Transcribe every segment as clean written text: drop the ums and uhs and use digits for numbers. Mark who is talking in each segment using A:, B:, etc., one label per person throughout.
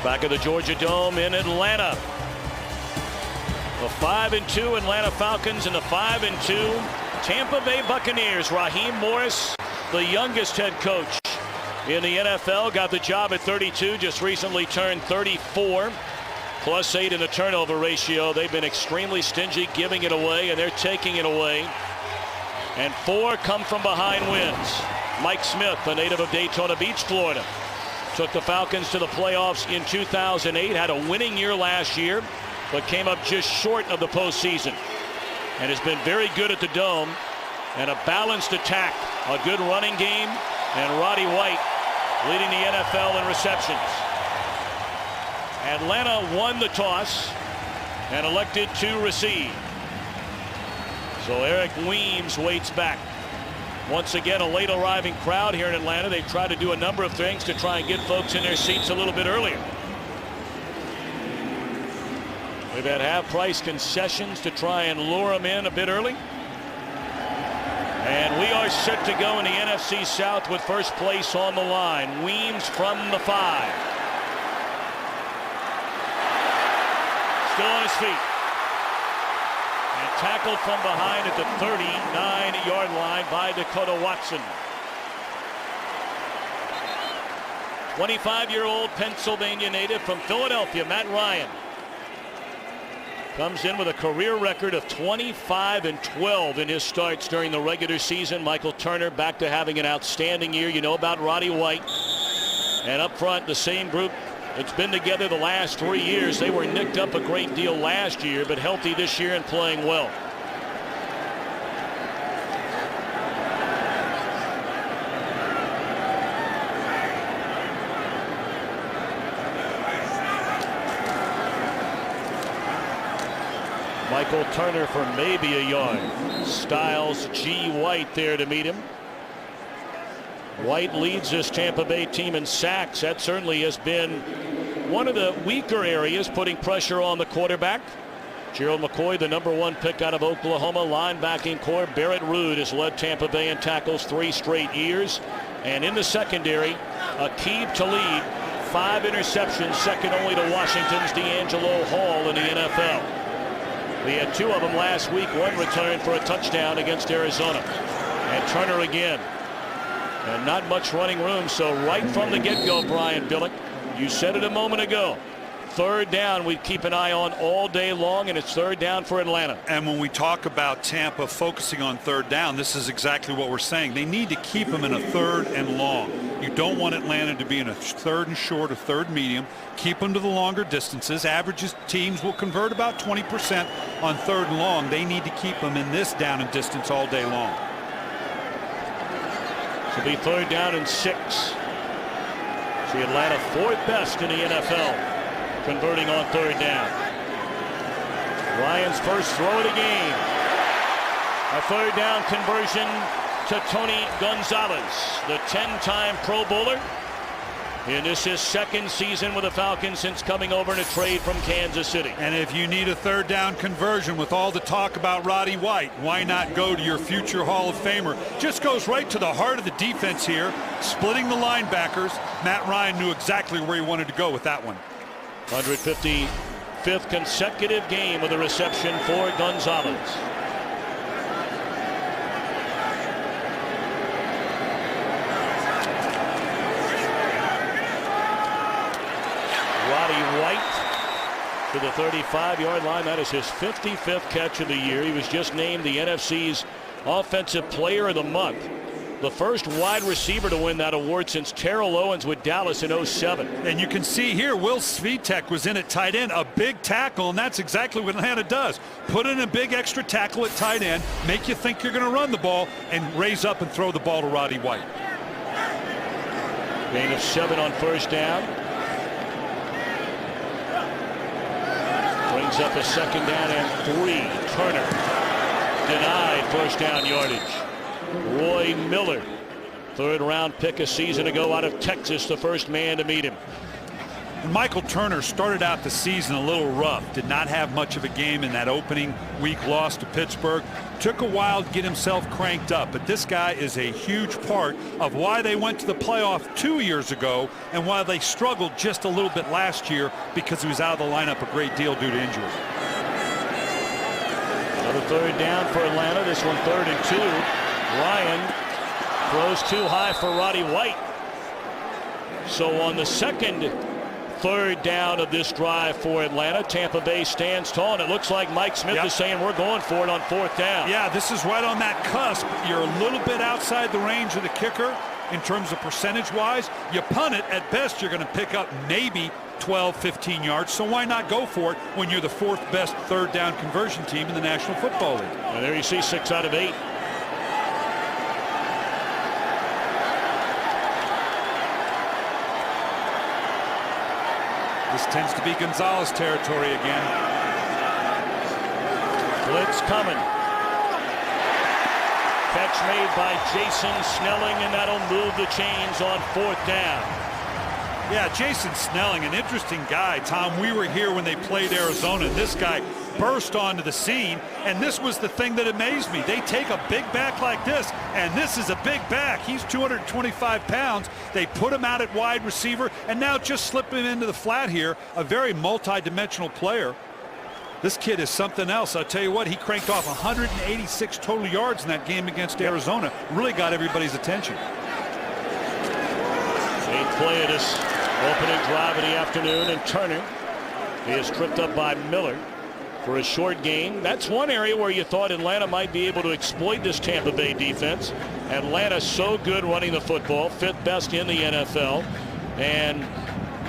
A: Back at the Georgia Dome in Atlanta. The 5-2 Atlanta Falcons and the 5-2 Tampa Bay Buccaneers. Raheem Morris, the youngest head coach in the NFL, got the job at 32, just recently turned 34. +8 in the turnover ratio. They've been extremely stingy giving it away, and they're taking it away. And 4 come from behind wins. Mike Smith, a native of Daytona Beach, Florida, took the Falcons to the playoffs in 2008, had a winning year last year, but came up just short of the postseason. And has been very good at the Dome, and a balanced attack, a good running game, and Roddy White leading the NFL in receptions. Atlanta won the toss and elected to receive. So Eric Weems waits back. Once again, a late arriving crowd here in Atlanta. They've tried to do a number of things to try and get folks in their seats a little bit earlier. We've had half-price concessions to try and lure them in a bit early. And we are set to go in the NFC South with first place on the line. Weems from the 5. Still on his feet. And tackled from behind at the 39-yard line by Dakota Watson. 25-year-old Pennsylvania native from Philadelphia, Matt Ryan, comes in with a career record of 25-12 in his starts during the regular season. Michael Turner back to having an outstanding year. You know about Roddy White. And up front, the same group that's been together the last 3 years. They were nicked up a great deal last year, but healthy this year and playing well. Michael Turner for maybe a yard. Styles G. White there to meet him. White leads this Tampa Bay team in sacks. That certainly has been one of the weaker areas, putting pressure on the quarterback. Gerald McCoy, the #1 pick out of Oklahoma, linebacking core. Barrett Ruud has led Tampa Bay in tackles 3 straight years. And in the secondary, Aqib Talib, 5 interceptions, second only to Washington's D'Angelo Hall in the NFL. We had 2 of them last week, 1 return for a touchdown against Arizona. And Turner again. And not much running room, so right from the get-go, Brian Billick, you said it a moment ago, 3rd down we keep an eye on all day long, and it's 3rd down for Atlanta.
B: And when we talk about Tampa focusing on 3rd down, this is exactly what we're saying. They need to keep them in a 3rd and long. You don't want Atlanta to be in a 3rd and short or 3rd medium. Keep them to the longer distances. Averages teams will convert about 20% on 3rd and long. They need to keep them in this down and distance all day long.
A: It'll be 3rd down and 6. See Atlanta 4th best in the NFL converting on 3rd down. Ryan's first throw of the game. A 3rd down conversion to Tony Gonzalez, the 10-time Pro Bowler. And this is his 2nd season with the Falcons since coming over in a trade from Kansas City.
B: And if you need a 3rd down conversion with all the talk about Roddy White, why not go to your future Hall of Famer? Just goes right to the heart of the defense here, splitting the linebackers. Matt Ryan knew exactly where he wanted to go with that one.
A: 155th consecutive game with a reception for Gonzalez. White to the 35-yard line. That is his 55th catch of the year. He was just named the NFC's Offensive Player of the Month. The first wide receiver to win that award since Terrell Owens with Dallas in '07.
B: And you can see here, Will Svitek was in at tight end, a big tackle, and that's exactly what Atlanta does. Put in a big extra tackle at tight end, make you think you're going to run the ball, and raise up and throw the ball to Roddy White.
A: Gain of 7 on 1st down. Brings up a 2nd down and 3. Turner denied 1st down yardage. Roy Miller, 3rd round pick a season ago out of Texas, the first man to meet him.
B: And Michael Turner started out the season a little rough, did not have much of a game in that opening week loss to Pittsburgh. Took a while to get himself cranked up, but this guy is a huge part of why they went to the playoff 2 years ago and why they struggled just a little bit last year, because he was out of the lineup a great deal due to injury.
A: Another third down for Atlanta. This one 3rd and 2. Ryan throws too high for Roddy White. So on the second third down of this drive for Atlanta, Tampa Bay stands tall, and it looks like Mike Smith is saying we're going for it on 4th down.
B: Yeah, this is right on that cusp. You're a little bit outside the range of the kicker in terms of percentage-wise. You punt it, at best you're going to pick up maybe 12, 15 yards, so why not go for it when you're the 4th best third down conversion team in the National Football League?
A: And there you see 6 out of 8.
B: This tends to be Gonzalez territory again.
A: Blitz coming. Catch made by Jason Snelling, and that'll move the chains on 4th down.
B: Yeah, Jason Snelling, an interesting guy. Tom, we were here when they played Arizona, and this guy burst onto the scene, and this was the thing that amazed me. They take a big back like this, and this is a big back. He's 225 pounds. They put him out at wide receiver, and now just slip him into the flat here. A very multi-dimensional player. This kid is something else. I'll tell you what, he cranked off 186 total yards in that game against Arizona. Really got everybody's attention.
A: Big play of this opening drive of the afternoon, and Turner is tripped up by Miller for a short gain. That's one area where you thought Atlanta might be able to exploit this Tampa Bay defense. Atlanta so good running the football, 5th best in the NFL, and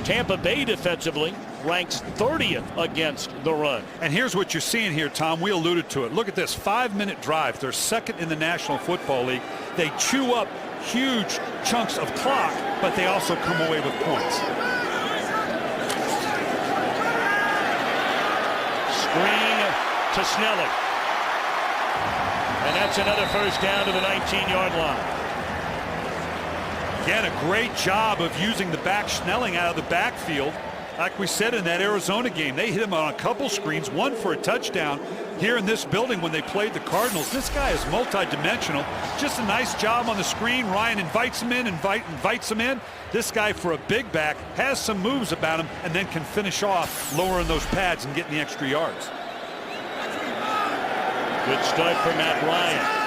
A: Tampa Bay defensively ranks 30th against the run.
B: And here's what you're seeing here, Tom. We alluded to it. Look at this 5-minute drive. They're 2nd in the National Football League. They chew up huge chunks of clock, but they also come away with points.
A: Screen to Snelling. And that's another 1st down to the 19-yard line.
B: Again, a great job of using the back Snelling out of the backfield. Like we said in that Arizona game, they hit him on a couple screens, one for a touchdown here in this building when they played the Cardinals. This guy is multi-dimensional. Just a nice job on the screen. Ryan invites him in, invites him in. This guy, for a big back, has some moves about him and then can finish off lowering those pads and getting the extra yards.
A: Good start for Matt Ryan.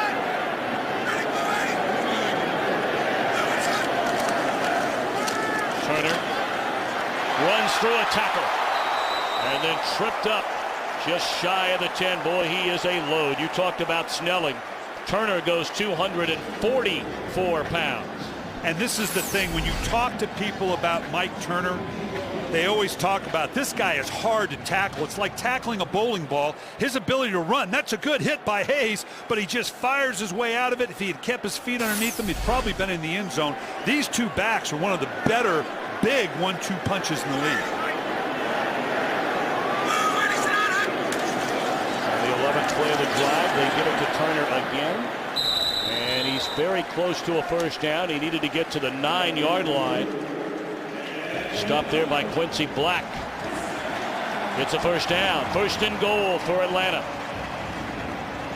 A: Turner runs through a tackle and then tripped up just shy of the 10. Boy, he is a load. You talked about Snelling. Turner goes 244 pounds.
B: And this is the thing, when you talk to people about Mike Turner, they always talk about this guy is hard to tackle. It's like tackling a bowling ball. His ability to run, that's a good hit by Hayes, but he just fires his way out of it. If he had kept his feet underneath him, he'd probably been in the end zone. These two backs are one of the better big 1-2 punches in the league.
A: On the 11th play of the drive, they give it to Turner again. And he's very close to a 1st down. He needed to get to the 9-yard line. Stopped there by Quincy Black. It's a 1st down. 1st and goal for Atlanta.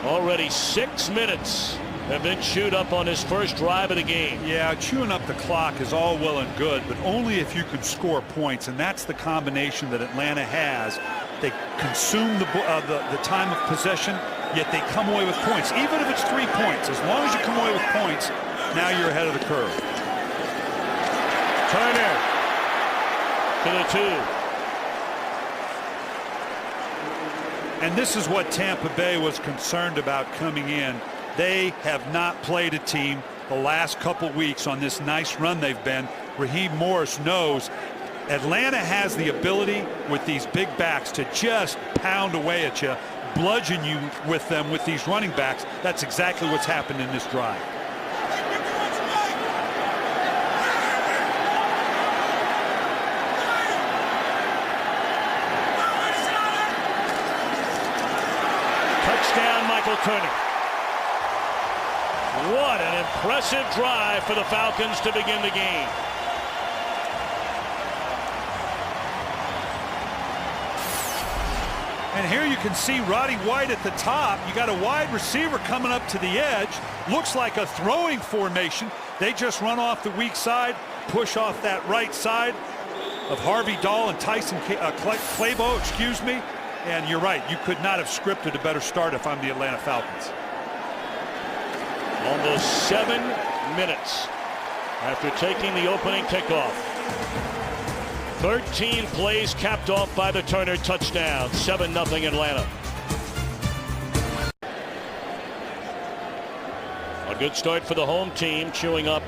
A: Already 6 minutes have been chewed up on his 1st drive of the game.
B: Yeah, chewing up the clock is all well and good, but only if you can score points, and that's the combination that Atlanta has. They consume the time of possession, yet they come away with points. Even if it's 3 points, as long as you come away with points, now you're ahead of the curve.
A: Turner to the 2.
B: And this is what Tampa Bay was concerned about coming in. They have not played a team the last couple weeks on this nice run they've been. Raheem Morris knows Atlanta has the ability with these big backs to just pound away at you, bludgeon you with them with these running backs. That's exactly what's happened in this drive.
A: Touchdown, Michael Turner. What an impressive drive for the Falcons to begin the game.
B: And here you can see Roddy White at the top. You got a wide receiver coming up to the edge. Looks like a throwing formation. They just run off the weak side, push off that right side of Harvey Dahl and Tyson Clabo, excuse me. And you're right, you could not have scripted a better start if I'm the Atlanta Falcons.
A: Almost 7 minutes after taking the opening kickoff. 13 plays capped off by the Turner touchdown. 7-0 Atlanta. A good start for the home team, chewing up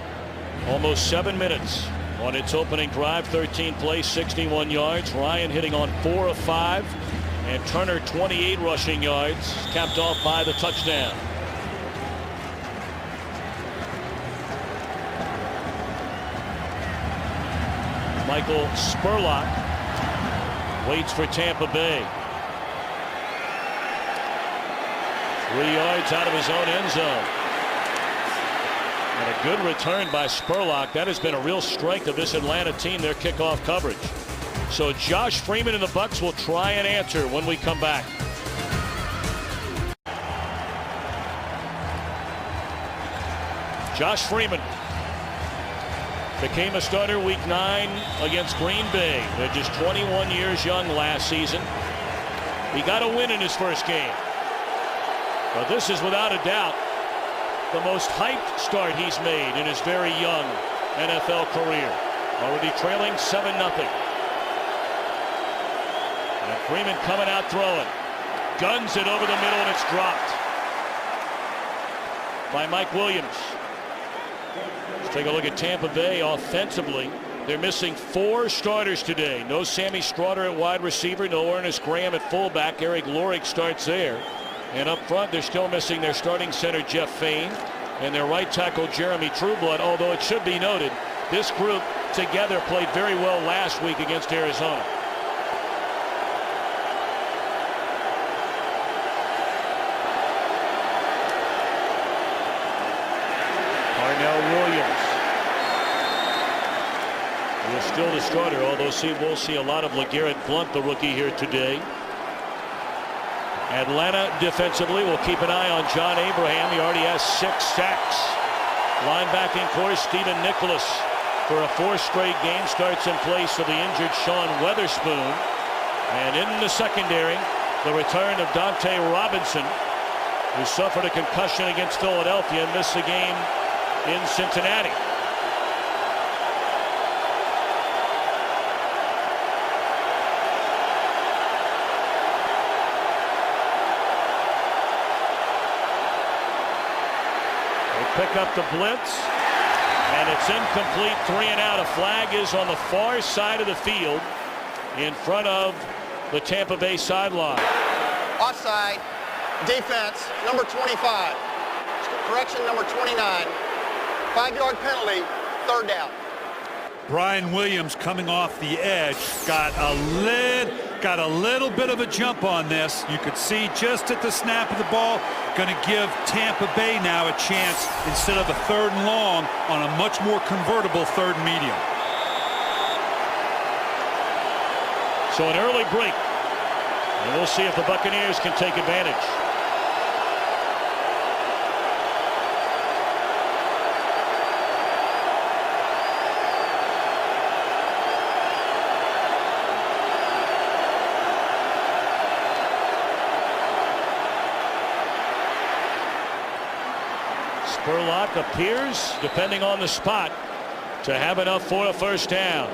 A: almost 7 minutes on its opening drive. 13 plays, 61 yards. Ryan hitting on 4 of 5. And Turner 28 rushing yards, capped off by the touchdown. Michael Spurlock waits for Tampa Bay. 3 yards out of his own end zone. And a good return by Spurlock. That has been a real strength of this Atlanta team, their kickoff coverage. So Josh Freeman and the Bucs will try and answer when we come back. Josh Freeman became a starter week 9 against Green Bay. They're just 21 years young last season. He got a win in his first game. But this is without a doubt the most hyped start he's made in his very young NFL career. Already trailing 7-0. And Freeman coming out throwing. Guns it over the middle and it's dropped by Mike Williams. Let's take a look at Tampa Bay offensively. They're missing 4 starters today. No Sammy Stroughter at wide receiver. No Ernest Graham at fullback. Eric Lorig starts there. And up front, they're still missing their starting center, Jeff Fain, and their right tackle, Jeremy Trueblood. Although it should be noted, this group together played very well last week against Arizona. Williams is still the starter, although we'll see a lot of LeGarrette Blount, the rookie, here today. Atlanta defensively will keep an eye on John Abraham. He already has 6 sacks. Linebacking course, Stephen Nicholas, for a 4th straight game, starts in place for the injured Sean Weatherspoon. And in the secondary, the return of Dante Robinson, who suffered a concussion against Philadelphia and missed the game in Cincinnati. They pick up the blitz, and it's incomplete. 3 and out. A flag is on the far side of the field in front of the Tampa Bay sideline.
C: Offside. Defense, number 25. Correction, number 29. 5-yard penalty, 3rd down.
B: Brian Williams coming off the edge got a little bit of a jump on this. You could see just at the snap of the ball, going to give Tampa Bay now a chance instead of a 3rd and long on a much more convertible 3rd and medium.
A: So an early break, and we'll see if the Buccaneers can take advantage. Spurlock appears, depending on the spot, to have enough for a 1st down.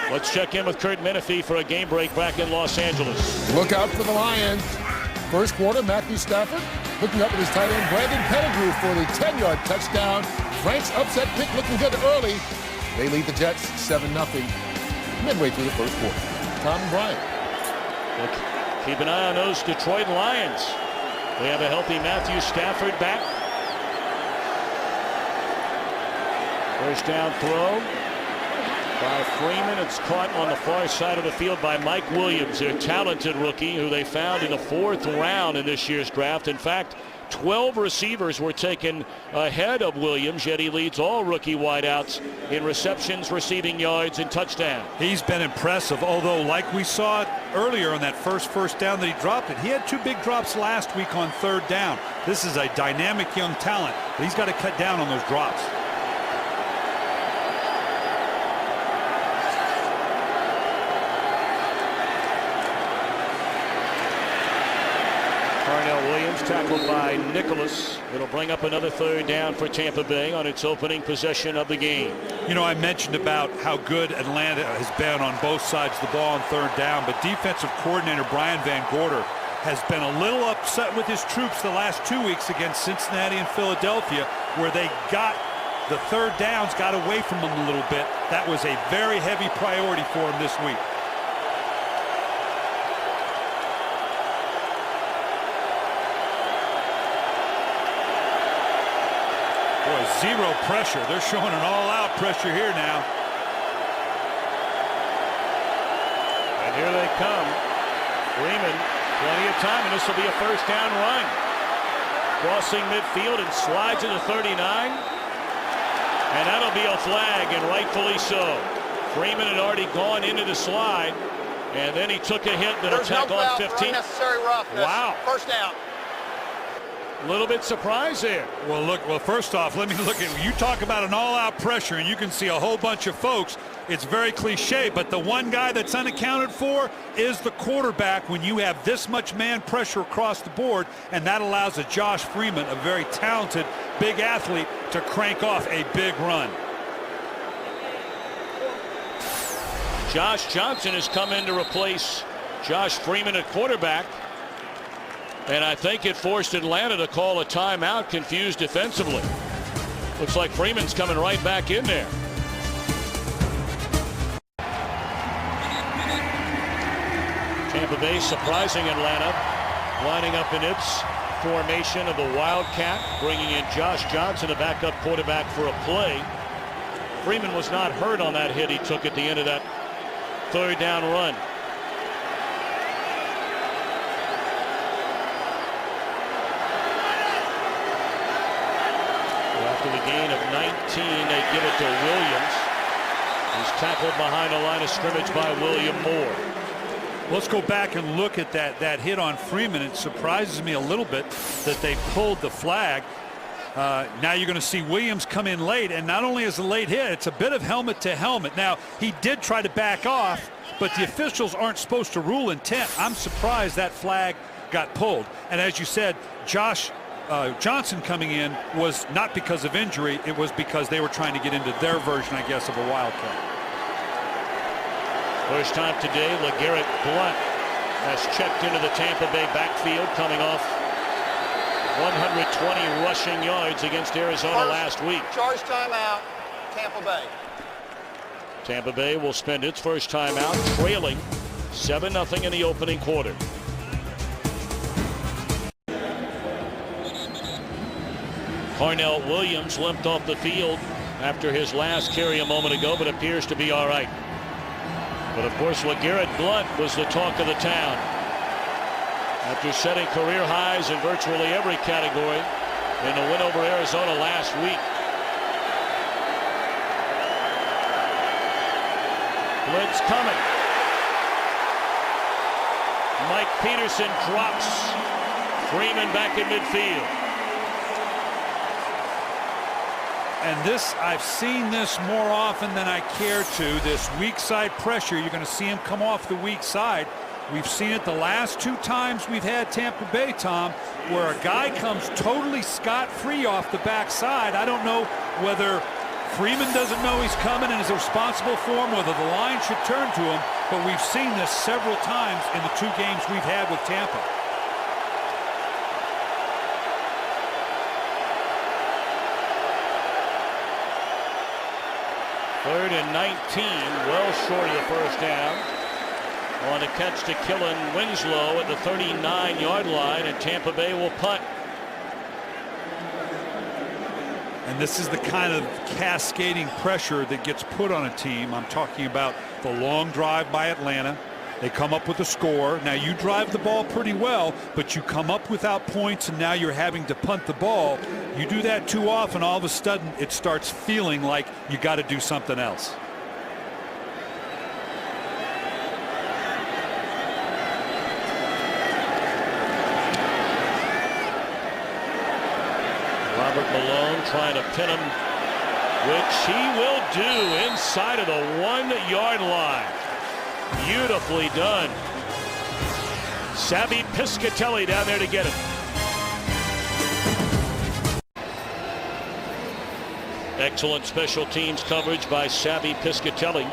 A: Let's check in with Kurt Menefee for a game break back in Los Angeles.
D: Look out for the Lions. First quarter, Matthew Stafford looking up at his tight end, Brandon Pettigrew, for the 10-yard touchdown. Frank's upset pick looking good early. They lead the Jets 7-0 midway through the first quarter. Tom and Brian.
A: Look, keep an eye on those Detroit Lions. We have a healthy Matthew Stafford back. 1st down throw by Freeman. It's caught on the far side of the field by Mike Williams, their talented rookie who they found in the 4th round in this year's draft. In fact, 12 receivers were taken ahead of Williams, yet he leads all rookie wideouts in receptions, receiving yards, and touchdowns.
B: He's been impressive, although like we saw earlier on that first down that he dropped it, he had 2 big drops last week on 3rd down. This is a dynamic young talent, but he's got to cut down on those drops.
A: Williams tackled by Nicholas. It'll bring up another 3rd down for Tampa Bay on its opening possession of the game.
B: You know, I mentioned about how good Atlanta has been on both sides of the ball on 3rd down, but defensive coordinator Brian Van Gorder has been a little upset with his troops the last 2 weeks against Cincinnati and Philadelphia, where they got the 3rd downs, got away from them a little bit. That was a very heavy priority for him this week. Boy, zero pressure. They're showing an all-out pressure here now.
A: And here they come. Freeman, plenty of time, and this will be a 1st down run. Crossing midfield and slides to the 39. And that'll be a flag, and rightfully so. Freeman had already gone into the slide, and then he took a hit, then a tackle on 15.
C: Unnecessary roughness.
A: Wow.
C: 1st down.
A: A little bit surprised there.
B: Well, first off, let me look at you. Talk about an all-out pressure, and you can see a whole bunch of folks. It's very cliche, but the one guy that's unaccounted for is the quarterback when you have this much man pressure across the board, and that allows a Josh Freeman, a very talented big athlete, to crank off a big run.
A: Josh Johnson has come in to replace Josh Freeman at quarterback. And I think it forced Atlanta to call a timeout, confused defensively. Looks like Freeman's coming right back in there. Tampa Bay surprising Atlanta, lining up in its formation of the Wildcat, bringing in Josh Johnson, a backup quarterback, for a play. Freeman was not hurt on that hit he took at the end of that 3rd down run. After the gain of 19, they give it to Williams. He's tackled behind the line of scrimmage by William Moore.
B: Let's go back and look at that hit on Freeman. It surprises me a little bit that they pulled the flag. Now you're going to see Williams come in late, and not only is a late hit, it's a bit of helmet to helmet. Now, he did try to back off, but the officials aren't supposed to rule intent. I'm surprised that flag got pulled. And as you said, Josh Johnson coming in was not because of injury. It was because they were trying to get into their version, I guess, of a Wildcat.
A: First time today, LeGarrette Blount has checked into the Tampa Bay backfield, coming off 120 rushing yards against Arizona last week.
C: Charge timeout, Tampa Bay.
A: Tampa Bay will spend its first timeout, trailing 7-0 in the opening quarter. Cornell Williams limped off the field after his last carry a moment ago, but appears to be all right. But of course, LeGarrette Blount was the talk of the town after setting career highs in virtually every category in the win over Arizona last week. Blitz coming. Mike Peterson drops Freeman back in midfield.
B: And this, I've seen this more often than I care to. This weak side pressure, you're going to see him come off the weak side. We've seen it the last 2 times we've had Tampa Bay, Tom, where a guy comes totally scot-free off the backside. I don't know whether Freeman doesn't know he's coming and is responsible for him, whether the line should turn to him, but we've seen this several times in the 2 games we've had with Tampa.
A: Third and 19, well short of the first down. On a catch to Killen Winslow at the 39-yard line, and Tampa Bay will punt.
B: And this is the kind of cascading pressure that gets put on a team. I'm talking about the long drive by Atlanta, They come up with a score. Now you drive the ball pretty well, but you come up without points, and now you're having to punt the ball. You do that too often, all of a sudden it starts feeling like you got to do something else.
A: Robert Malone trying to pin him, which he will do inside of the 1-yard line. Beautifully done. Savvy Piscatelli down there to get it. Excellent special teams coverage by Savvy Piscatelli.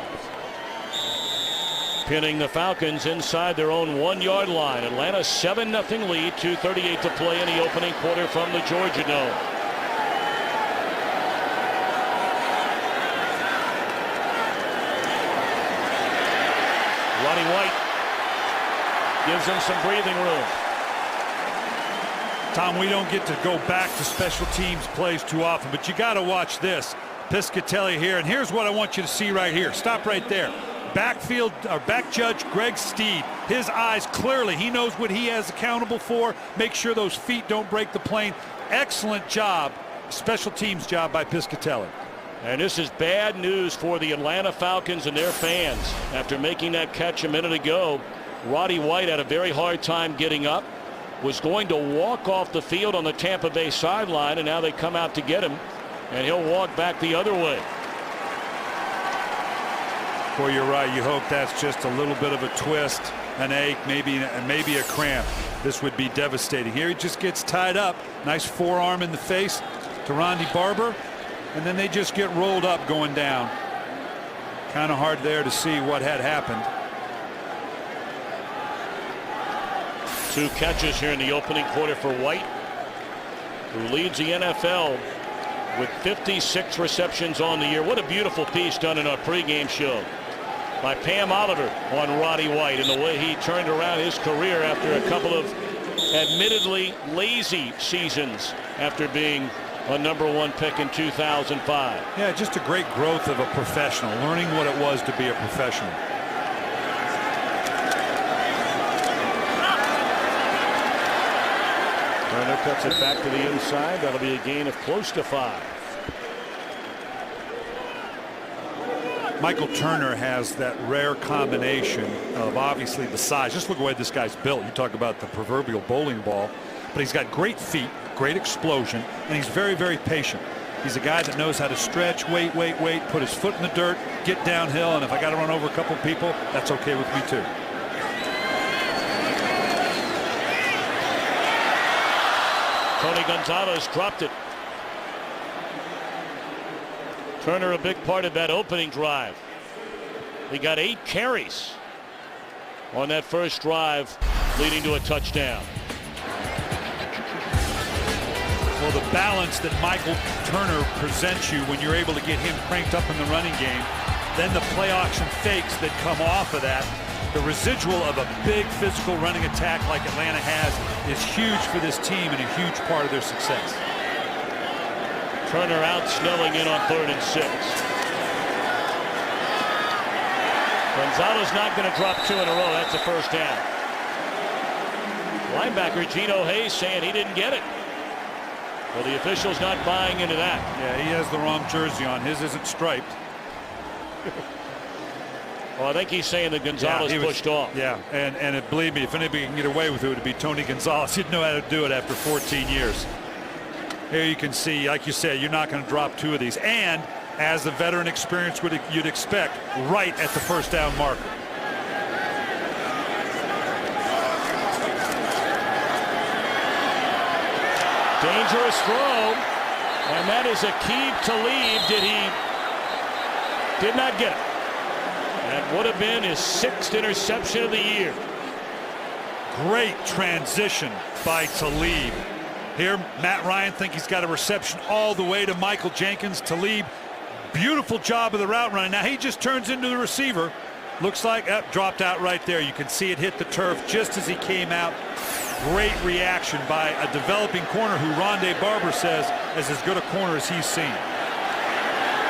A: Pinning the Falcons inside their own 1-yard line. Atlanta 7-0 lead, 2:38 to play in the opening quarter from the Georgia Dome. Roddy White gives them some breathing room.
B: Tom, we don't get to go back to special teams plays too often, but you got to watch this. Piscatelli here, and here's what I want you to see right here. Stop right there. Backfield, or back judge Greg Steed, his eyes clearly, he knows what he has accountable for. Make sure those feet don't break the plane. Excellent job, special teams job by Piscatelli.
A: And this is bad news for the Atlanta Falcons and their fans. After making that catch a minute ago, Roddy White had a very hard time getting up, was going to walk off the field on the Tampa Bay sideline, and now they come out to get him, and he'll walk back the other way.
B: Boy, you're right. You hope that's just a little bit of a twist, an ache, maybe a cramp. This would be devastating. Here he just gets tied up. Nice forearm in the face to Ronde Barber. And then they just get rolled up going down. Kind of hard there to see what had happened.
A: 2 catches here in the opening quarter for White, who leads the NFL with 56 receptions on the year. What a beautiful piece done in our pregame show by Pam Oliver on Roddy White and the way he turned around his career after a couple of admittedly lazy seasons after being a #1 pick in 2005.
B: Yeah, just a great growth of a professional, learning what it was to be a professional.
A: Turner cuts it back to the inside. That'll be a gain of close to 5.
B: Michael Turner has that rare combination of obviously the size. Just look at the way this guy's built. You talk about the proverbial bowling ball, but he's got great feet, great explosion, and he's very, very patient. He's a guy that knows how to stretch, wait, put his foot in the dirt, get downhill, and if I got to run over a couple people, that's okay with me too.
A: Tony Gonzalez dropped it. Turner a big part of that opening drive. He got 8 carries on that first drive, leading to a touchdown.
B: Well, the balance that Michael Turner presents you when you're able to get him cranked up in the running game, then the play action fakes that come off of that, the residual of a big physical running attack like Atlanta has is huge for this team and a huge part of their success.
A: Turner out, Snelling in on 3rd and 6. Gonzalez not going to drop 2 in a row. That's a first down. Linebacker Geno Hayes saying he didn't get it. Well, the official's not buying into that.
B: Yeah, he has the wrong jersey on. His isn't striped.
A: Well, I think he's saying that Gonzalez pushed off.
B: Yeah, and believe me, if anybody can get away with it, it would be Tony Gonzalez. He'd know how to do it after 14 years. Here you can see, like you said, you're not going to drop 2 of these. And as the veteran experience you'd expect, right at the first down marker.
A: Dangerous throw, and that is Aqib Talib. Did not get it. That would have been his 6th interception of the year.
B: Great transition by Talib. Here, Matt Ryan think he's got a reception all the way to Michael Jenkins. Talib, beautiful job of the route running. Now he just turns into the receiver. Looks like dropped out right there. You can see it hit the turf just as he came out. Great reaction by a developing corner who Ronde Barber says is as good a corner as he's seen.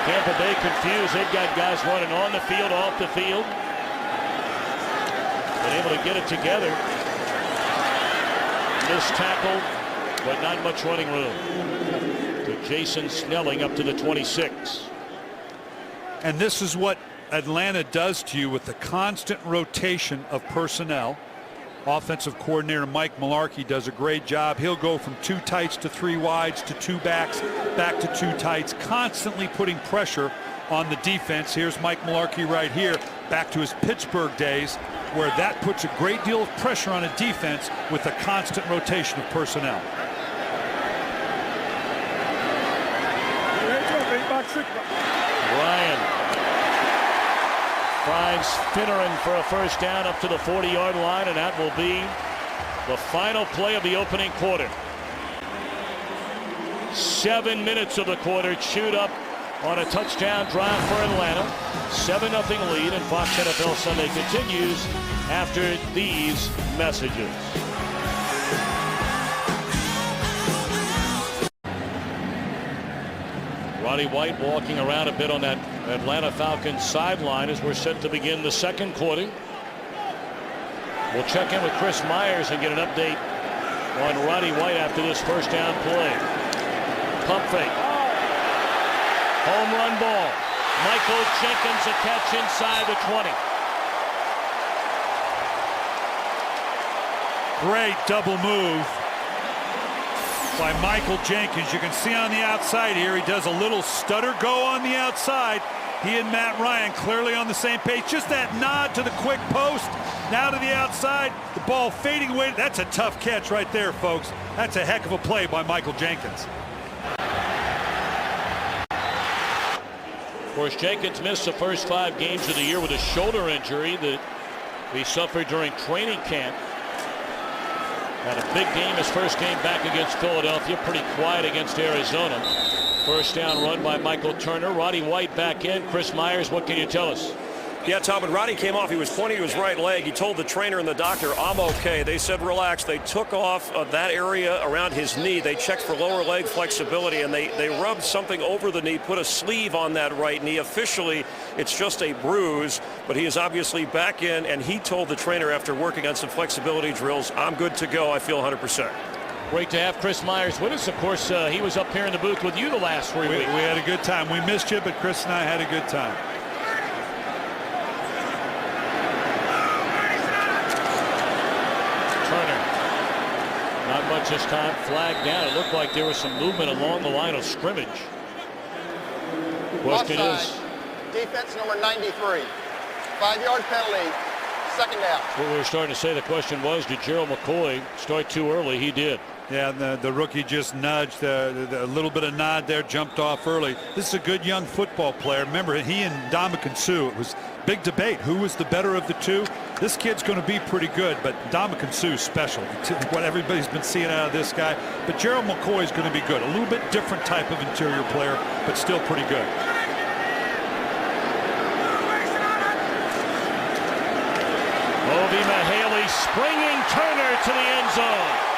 A: Tampa Bay confused. They've got guys running on the field, off the field. been able to get it together. Missed tackle, but not much running room. To Jason Snelling up to the 26.
B: And this is what Atlanta does to you with the constant rotation of personnel. Offensive coordinator Mike Mularkey does a great job. He'll go from 2 tights to 3 wides to 2 backs, back to 2 tights, constantly putting pressure on the defense. Here's Mike Mularkey right here, back to his Pittsburgh days, where that puts a great deal of pressure on a defense with a constant rotation of personnel.
A: Ryan finds Finneran for a first down up to the 40-yard line, and that will be the final play of the opening quarter. 7 minutes of the quarter chewed up on a touchdown drive for Atlanta. 7-0 lead, and Fox NFL Sunday continues after these messages. Roddy White walking around a bit on that Atlanta Falcons sideline as we're set to begin the second quarter. We'll check in with Chris Myers and get an update on Roddy White after this first down play. Pump fake. Home run ball. Michael Jenkins, a catch inside the 20.
B: Great double move by Michael Jenkins. You can see on the outside here, he does a little stutter go on the outside. He and Matt Ryan clearly on the same page. Just that nod to the quick post. Now to the outside, the ball fading away. That's a tough catch right there, folks. That's a heck of a play by Michael Jenkins.
A: Of course, Jenkins missed the first 5 games of the year with a shoulder injury that he suffered during training camp. Had a big game, his first game back against Philadelphia. Pretty quiet against Arizona. First down run by Michael Turner. Roddy White back in. Chris Myers, what can you tell us?
E: Yeah, Tom, when Roddy came off, he was pointing to his right leg. He told the trainer and the doctor, I'm okay. They said, relax. They took off that area around his knee. They checked for lower leg flexibility, and they rubbed something over the knee, put a sleeve on that right knee. Officially, it's just a bruise, but he is obviously back in, and he told the trainer after working on some flexibility drills, I'm good to go. I feel 100%.
A: Great to have Chris Myers with us. Of course, he was up here in the booth with you the last 3 weeks.
B: We had a good time. We missed you, but Chris and I had a good time.
A: Not much this time. Flag down. It looked like there was some movement along the line of scrimmage. Question is,
C: defense number 93. 5-yard penalty. Second down.
A: What we were starting to say, the question was, did Gerald McCoy start too early? He did.
B: Yeah, the rookie just nudged, a little bit of nod there, jumped off early. This is a good young football player. Remember, he and Ndamukong Suh, it was big debate. Who was the better of the two? This kid's going to be pretty good, but Ndamukong Suh is special. What everybody's been seeing out of this guy. But Gerald McCoy is going to be good. A little bit different type of interior player, but still pretty good.
A: Obi Mahaley springing Turner to the end zone.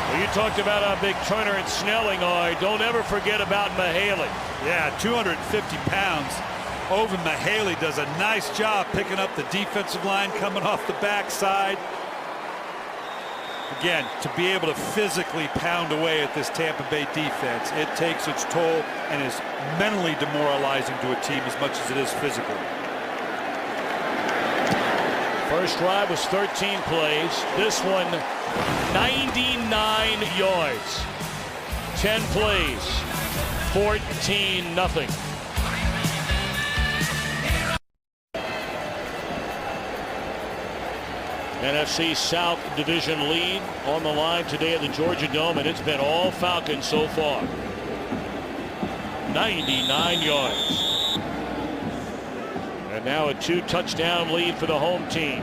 A: Well, you talked about how big Turner and Snelling are. Don't ever forget about Mahaley.
B: Yeah, 250 pounds. Obi Mahaley does a nice job picking up the defensive line coming off the backside. Again, to be able to physically pound away at this Tampa Bay defense, it takes its toll and is mentally demoralizing to a team as much as it is physical.
A: First drive was 13 plays. This one, 99 yards. 10 plays. 14-0. NFC South Division lead on the line today at the Georgia Dome, and it's been all Falcons so far. 99 yards. And now a 2-touchdown lead for the home team.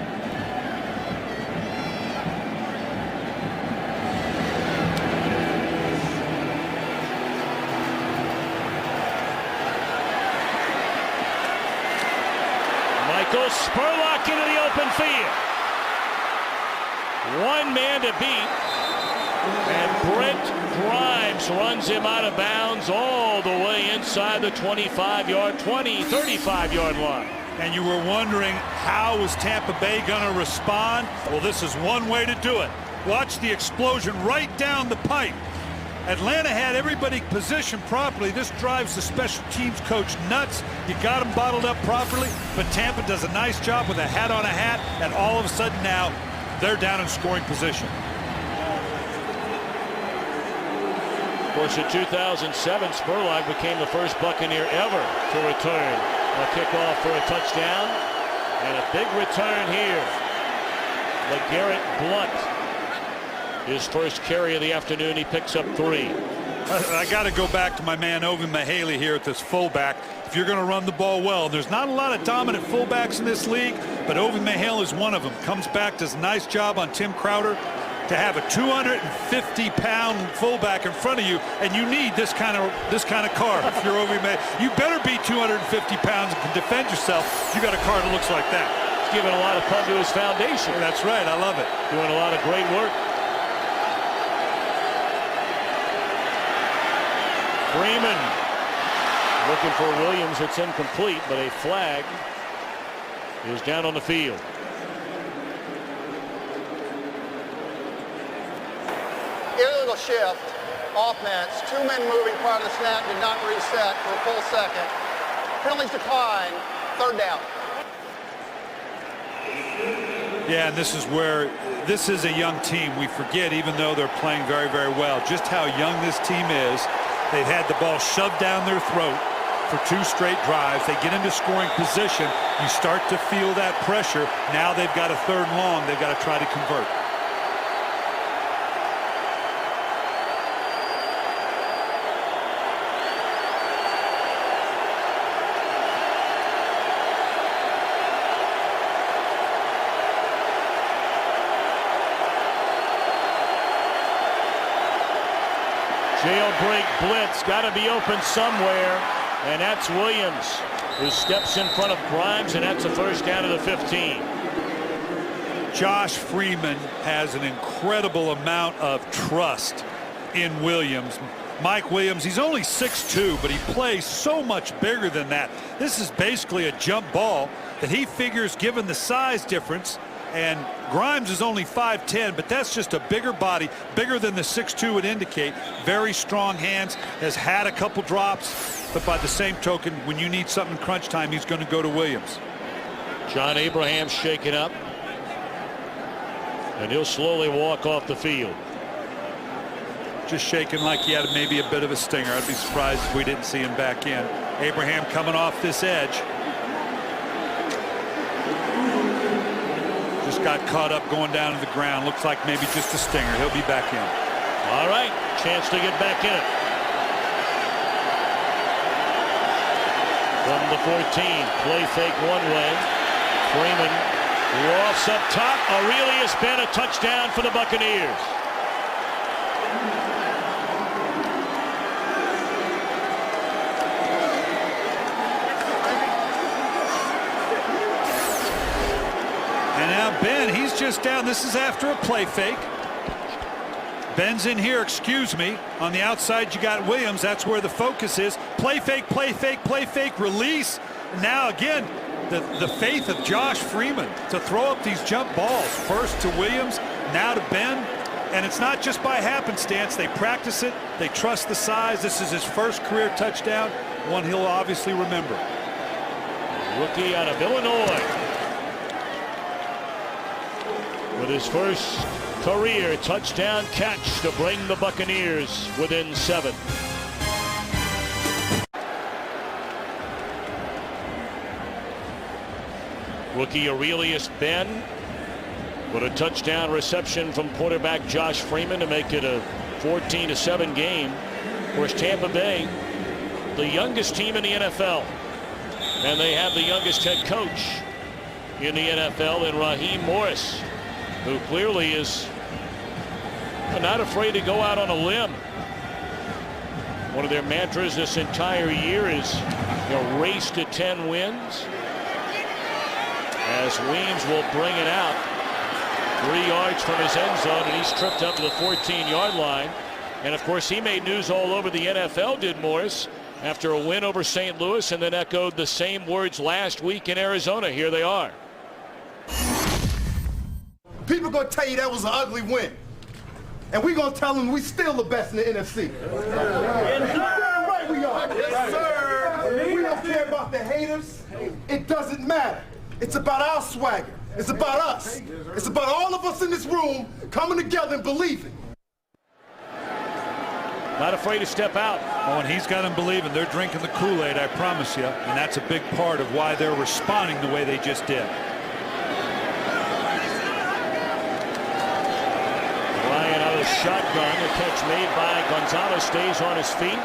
A: Michael Spurlock into the open field. One man to beat. And Brent Grimes runs him out of bounds all the way inside the 25-yard, 35-yard line.
B: And you were wondering, how was Tampa Bay going to respond? Well, this is one way to do it. Watch the explosion right down the pipe. Atlanta had everybody positioned properly. This drives the special teams coach nuts. You got them bottled up properly, but Tampa does a nice job with a hat on a hat, and all of a sudden now they're down in scoring position.
A: Of course, in 2007, Spurlock became the first Buccaneer ever to return a kickoff for a touchdown. And a big return here. LeGarrette Blount, his first carry of the afternoon, he picks up 3.
B: I got to go back to my man Ovi Mahaley here at this fullback. If you're going to run the ball well, there's not a lot of dominant fullbacks in this league, but Ovi Mahaley is one of them. Comes back, does a nice job on Tim Crowder. To have a 250-pound fullback in front of you, and you need this kind of car. If you're Ovi Mahaley, you better be 250 pounds and can defend yourself. You got a car that looks like that.
A: He's giving a lot of fun to his foundation.
B: That's right. I love it.
A: Doing a lot of great work. Freeman looking for Williams. It's incomplete, but a flag is down on the field.
C: Illegal shift, offense, 2 men moving prior to the snap, did not reset for a full second. Penalties decline, 3rd down.
B: Yeah, and this is where this is a young team. We forget, even though they're playing very, very well, just how young this team is. They've had the ball shoved down their throat for 2 straight drives. They get into scoring position. You start to feel that pressure. Now they've got a 3rd and long. They've got to try to convert.
A: Jailbreak blitz, got to be open somewhere, and that's Williams, who steps in front of Grimes, and that's a first down to the 15.
B: Josh Freeman has an incredible amount of trust in Williams. Mike Williams, he's only 6'2", but he plays so much bigger than that. This is basically a jump ball that he figures, given the size difference, and Grimes is only 5'10", but that's just a bigger body, bigger than the 6'2" would indicate. Very strong hands, has had a couple drops, but by the same token, when you need something in crunch time, he's going to go to Williams.
A: John Abraham's shaken up, and he'll slowly walk off the field.
B: Just shaking like he had maybe a bit of a stinger. I'd be surprised if we didn't see him back in. Abraham coming off this edge. Just got caught up going down to the ground. Looks like maybe just a stinger. He'll be back in.
A: All right, chance to get back in it. From the 14, play fake one way. Freeman lofts up top. Aurelius Ben, a touchdown for the Buccaneers.
B: And now Ben, he's just down. This is after a play fake. Ben's in here, excuse me. On the outside, you got Williams. That's where the focus is. Play fake, play fake, play fake, release. Now again, the faith of Josh Freeman to throw up these jump balls. First to Williams, now to Ben. And it's not just by happenstance. They practice it. They trust the size. This is his first career touchdown, one he'll obviously remember.
A: Rookie out of Illinois, with his first career touchdown catch to bring the Buccaneers within 7. Rookie Aurelius Ben with a touchdown reception from quarterback Josh Freeman to make it a 14-7 game. Of course, Tampa Bay, the youngest team in the NFL, and they have the youngest head coach in the NFL in Raheem Morris, who clearly is not afraid to go out on a limb. One of their mantras this entire year is a race to 10 wins, as Weems will bring it out. 3 yards from his end zone, and he's tripped up to the 14-yard line. And of course, he made news all over the NFL, did Morris, after a win over St. Louis, and then echoed the same words last week in Arizona. Here they are.
F: People gonna tell you that was an ugly win. And we gonna tell them we still the best in the NFC. Yes, sir. Right we are. Yes, sir. We don't care about the haters. It doesn't matter. It's about our swagger. It's about us. It's about all of us in this room coming together and believing.
A: Not afraid to step out.
B: Oh, and he's got them believing. They're drinking the Kool-Aid, I promise you. And that's a big part of why they're responding the way they just did.
A: Ryan out of the shotgun. The catch made by Gonzalez, stays on his feet.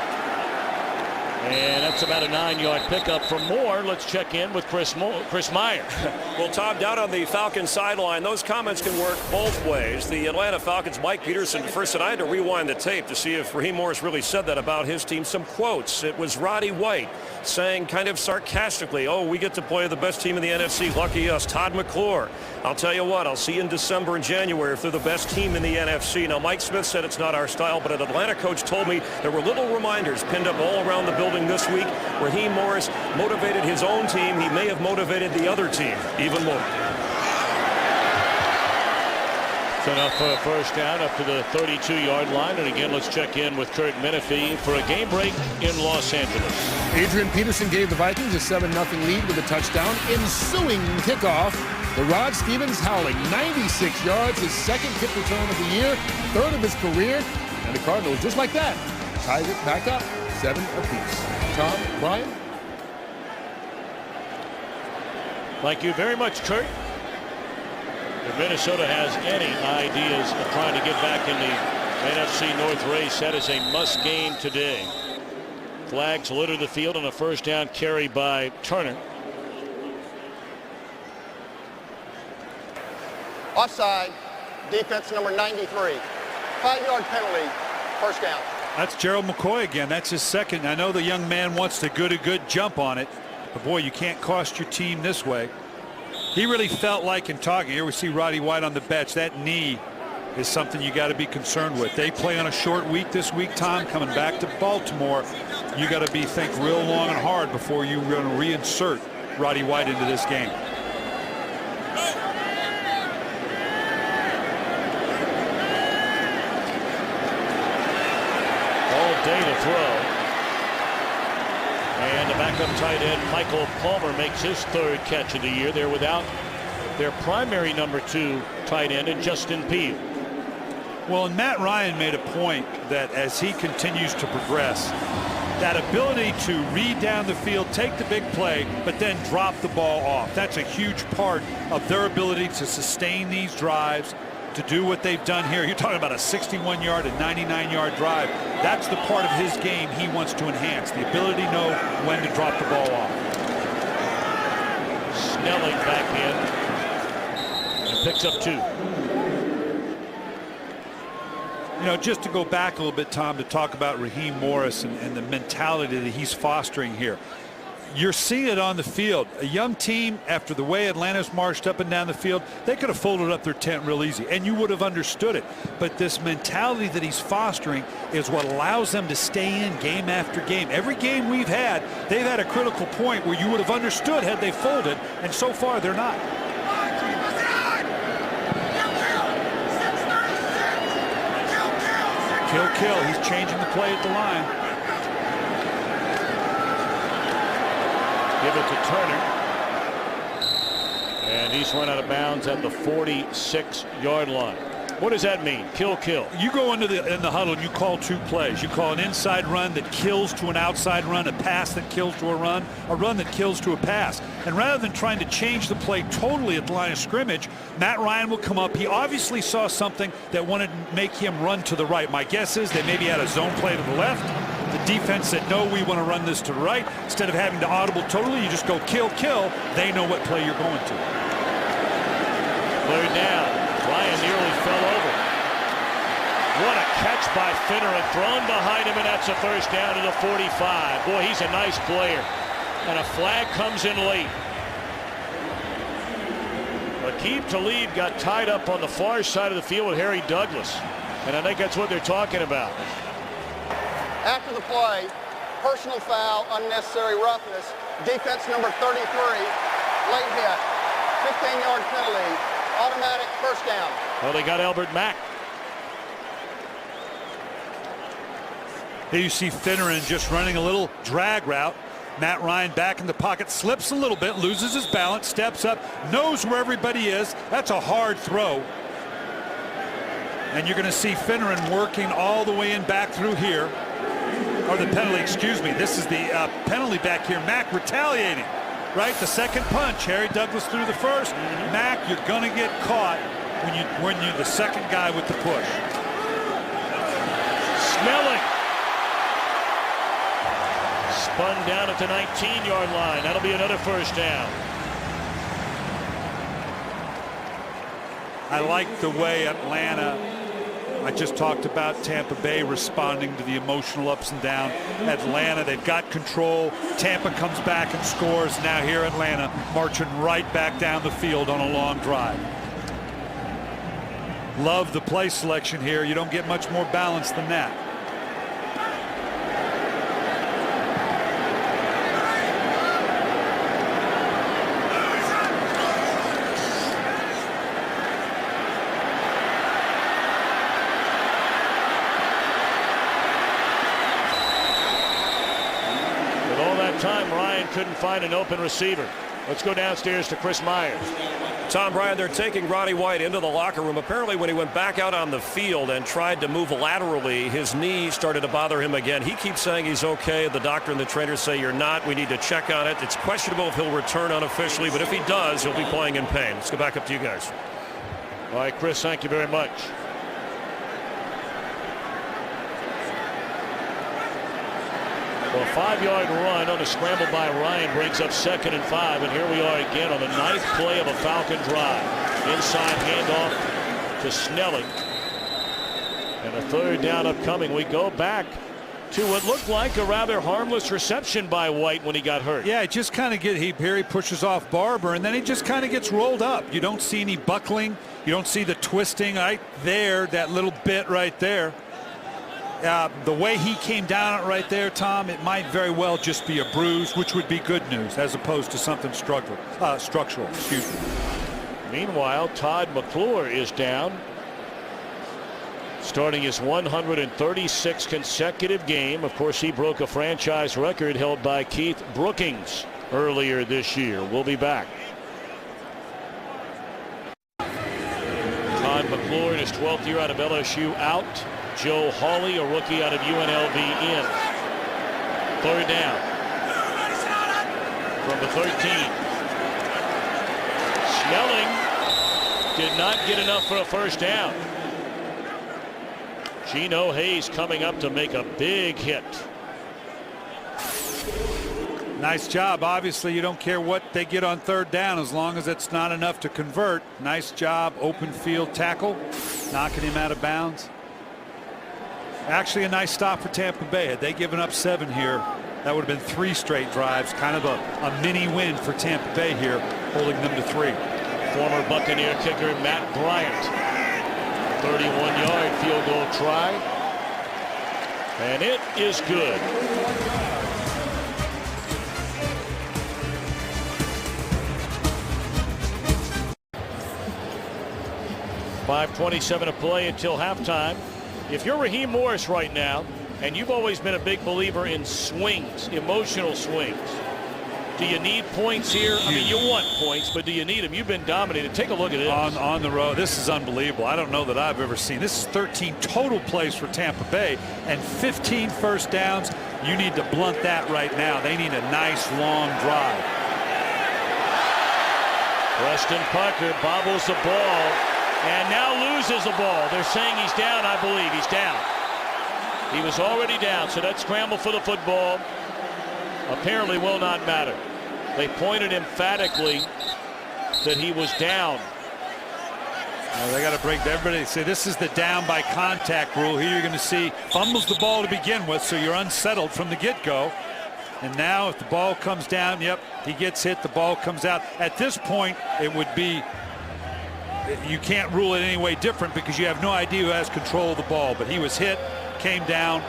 A: And that's about a 9-yard pickup for Moore. Let's check in with Chris Meyer.
E: Well, Tom, down on the Falcons sideline, those comments can work both ways. The Atlanta Falcons, Mike Peterson, first said I had to rewind the tape to see if Raheem Morris really said that about his team. Some quotes. It was Roddy White saying kind of sarcastically, oh, we get to play the best team in the NFC. Lucky us. Todd McClure, I'll tell you what, I'll see you in December and January if they're the best team in the NFC. Now, Mike Smith said it's not our style, but an Atlanta coach told me there were little reminders pinned up all around the building this week. Raheem Morris motivated his own team. He may have motivated the other team even more.
A: So enough for a first down up to the 32-yard line. And again, let's check in with Kurt Menefee for a game break in Los Angeles.
D: Adrian Peterson gave the Vikings a 7-0 lead with a touchdown. Ensuing kickoff, the Rod Stevens howling 96 yards, his second kick return of the year, third of his career, and the Cardinals, just like that, ties it back up, 7 apiece. Tom, Brian?
A: Thank you very much, Kurt. If Minnesota has any ideas of trying to get back in the NFC North race, that is a must game today. Flags litter the field on a first down carry by Turner.
C: Offside, defense number 93. 5-yard penalty, first down.
B: That's Gerald McCoy again. That's his second. I know the young man wants to get a good jump on it, but boy, you can't cost your team this way. He really felt like, in talking, here we see Roddy White on the bench, that knee is something you got to be concerned with. They play on a short week this week, Tom, coming back to Baltimore. You got to think real long and hard before you're going to reinsert Roddy White into this game.
A: All day to throw. And the backup tight end Michael Palmer makes his third catch of the year. They're without their primary number 2 tight end in Justin Peele.
B: Well, and Matt Ryan made a point that as he continues to progress, that ability to read down the field, take the big play, but then drop the ball off. That's a huge part of their ability to sustain these drives, to do what they've done here. You're talking about a 61-yard and 99-yard drive. That's the part of his game he wants to enhance, the ability to know when to drop the ball off.
A: Snelling back in and picks up 2.
B: You know, just to go back a little bit, Tom, to talk about Raheem Morris and the mentality that he's fostering here. You're seeing it on the field. A young team, after the way Atlanta's marched up and down the field, they could have folded up their tent real easy, and you would have understood it. But this mentality that he's fostering is what allows them to stay in game after game. Every game we've had, they've had a critical point where you would have understood had they folded, and so far they're not. Kill. He's changing the play at the line.
A: Give it to Turner. And he's run out of bounds at the 46-yard line. What does that mean? Kill.
B: You go in the huddle and you call 2 plays. You call an inside run that kills to an outside run, a pass that kills to a run that kills to a pass. And rather than trying to change the play totally at the line of scrimmage, Matt Ryan will come up. He obviously saw something that wanted to make him run to the right. My guess is they maybe had a zone play to the left. The defense said, no, we want to run this to the right. Instead of having to audible totally, you just go kill. They know what play you're going to.
A: Third down. Ryan nearly fell over. What a catch by Finner, and thrown behind him, and that's a first down to the 45. Boy, he's a nice player. And a flag comes in late. Aqib Talib got tied up on the far side of the field with Harry Douglas. And I think that's what they're talking about.
C: After the play, personal foul, unnecessary roughness, defense number 33, late hit, 15-yard penalty, automatic first down.
A: Well, they got Albert Mack.
B: Here you see Finneran just running a little drag route. Matt Ryan back in the pocket, slips a little bit, loses his balance, steps up, knows where everybody is. That's a hard throw. And you're going to see Finneran working all the way in back through here. Or the penalty, excuse me. This is the penalty back here. Mack retaliating, right? The second punch. Harry Douglas threw the first. Mack, you're going to get caught when you're the second guy with the push.
A: Snelling. Spun down at the 19-yard line. That'll be another first down.
B: I like the way Atlanta, I just talked about Tampa Bay responding to the emotional ups and downs. Atlanta, they've got control. Tampa comes back and scores. Now here Atlanta marching right back down the field on a long drive. Love the play selection here. You don't get much more balance than that.
A: Time Ryan couldn't find an open receiver. Let's go downstairs to Chris Myers.
E: Tom, Brian, they're taking Roddy White into the locker room. Apparently when he went back out on the field and tried to move laterally, his knee started to bother him again. He keeps saying he's okay. The doctor and the trainer say you're not. We need to check on it. It's questionable if he'll return unofficially, but if he does, he'll be playing in pain. Let's go back up to you guys.
A: All right, Chris, thank you very much. Well, a 5-yard run on a scramble by Ryan brings up 2nd and 5, and here we are again on the 9th play of a Falcon drive. Inside handoff to Snelling. And a 3rd down upcoming. We go back to what looked like a rather harmless reception by White when he got hurt.
B: Yeah, it just kind of he pushes off Barber, and then he just kind of gets rolled up. You don't see any buckling. You don't see the twisting right there, that little bit right there. The way he came down it right there, Tom, it might very well just be a bruise, which would be good news as opposed to something structural. Excuse me.
A: Meanwhile, Todd McClure is down, starting his 136th consecutive game. Of course, he broke a franchise record held by Keith Brookings earlier this year. We'll be back. Todd McClure in his 12th year out of LSU out. Joe Hawley, a rookie out of UNLV, in. 3rd down from the 13. Snelling did not get enough for a first down. Geno Hayes coming up to make a big hit.
B: Nice job. Obviously, you don't care what they get on 3rd down as long as it's not enough to convert. Nice job. Open field tackle, knocking him out of bounds. Actually, a nice stop for Tampa Bay. Had they given up 7 here, that would have been 3 straight drives. Kind of a mini win for Tampa Bay here, holding them to 3.
A: Former Buccaneer kicker Matt Bryant. 31-yard field goal try. And it is good. .527 to play until halftime. If you're Raheem Morris right now, and you've always been a big believer in swings, emotional swings, do you need points here? I mean, you want points, but do you need them? You've been dominated. Take a look at this.
B: On the road, this is unbelievable. I don't know that I've ever seen. This is 13 total plays for Tampa Bay and 15 first downs. You need to blunt that right now. They need a nice long drive.
A: Preston Parker bobbles the ball and now loses the ball. They're saying he's down, I believe. He's down. He was already down, so that scramble for the football apparently will not matter. They pointed emphatically that he was down.
B: Well, they got to break everybody. Say this is the down by contact rule. Here you're going to see fumbles the ball to begin with, so you're unsettled from the get-go. And now if the ball comes down, yep, he gets hit, the ball comes out. At this point, it would be you can't rule it any way different because you have no idea who has control of the ball. But he was hit, came down.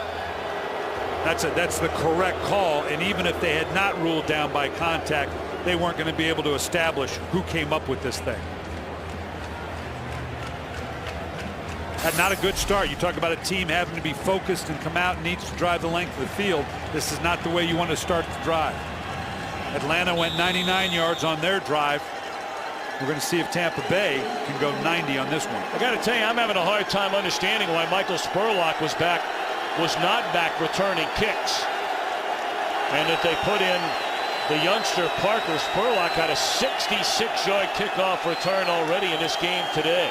B: That's the correct call. And even if they had not ruled down by contact, they weren't going to be able to establish who came up with this thing. Not a good start. You talk about a team having to be focused and come out and needs to drive the length of the field. This is not the way you want to start the drive. Atlanta went 99 yards on their drive. We're going to see if Tampa Bay can go 90 on this one.
A: I got to tell you, I'm having a hard time understanding why Michael Spurlock was not back returning kicks. And that they put in the youngster Parker. Spurlock had a 66-yard kickoff return already in this game today.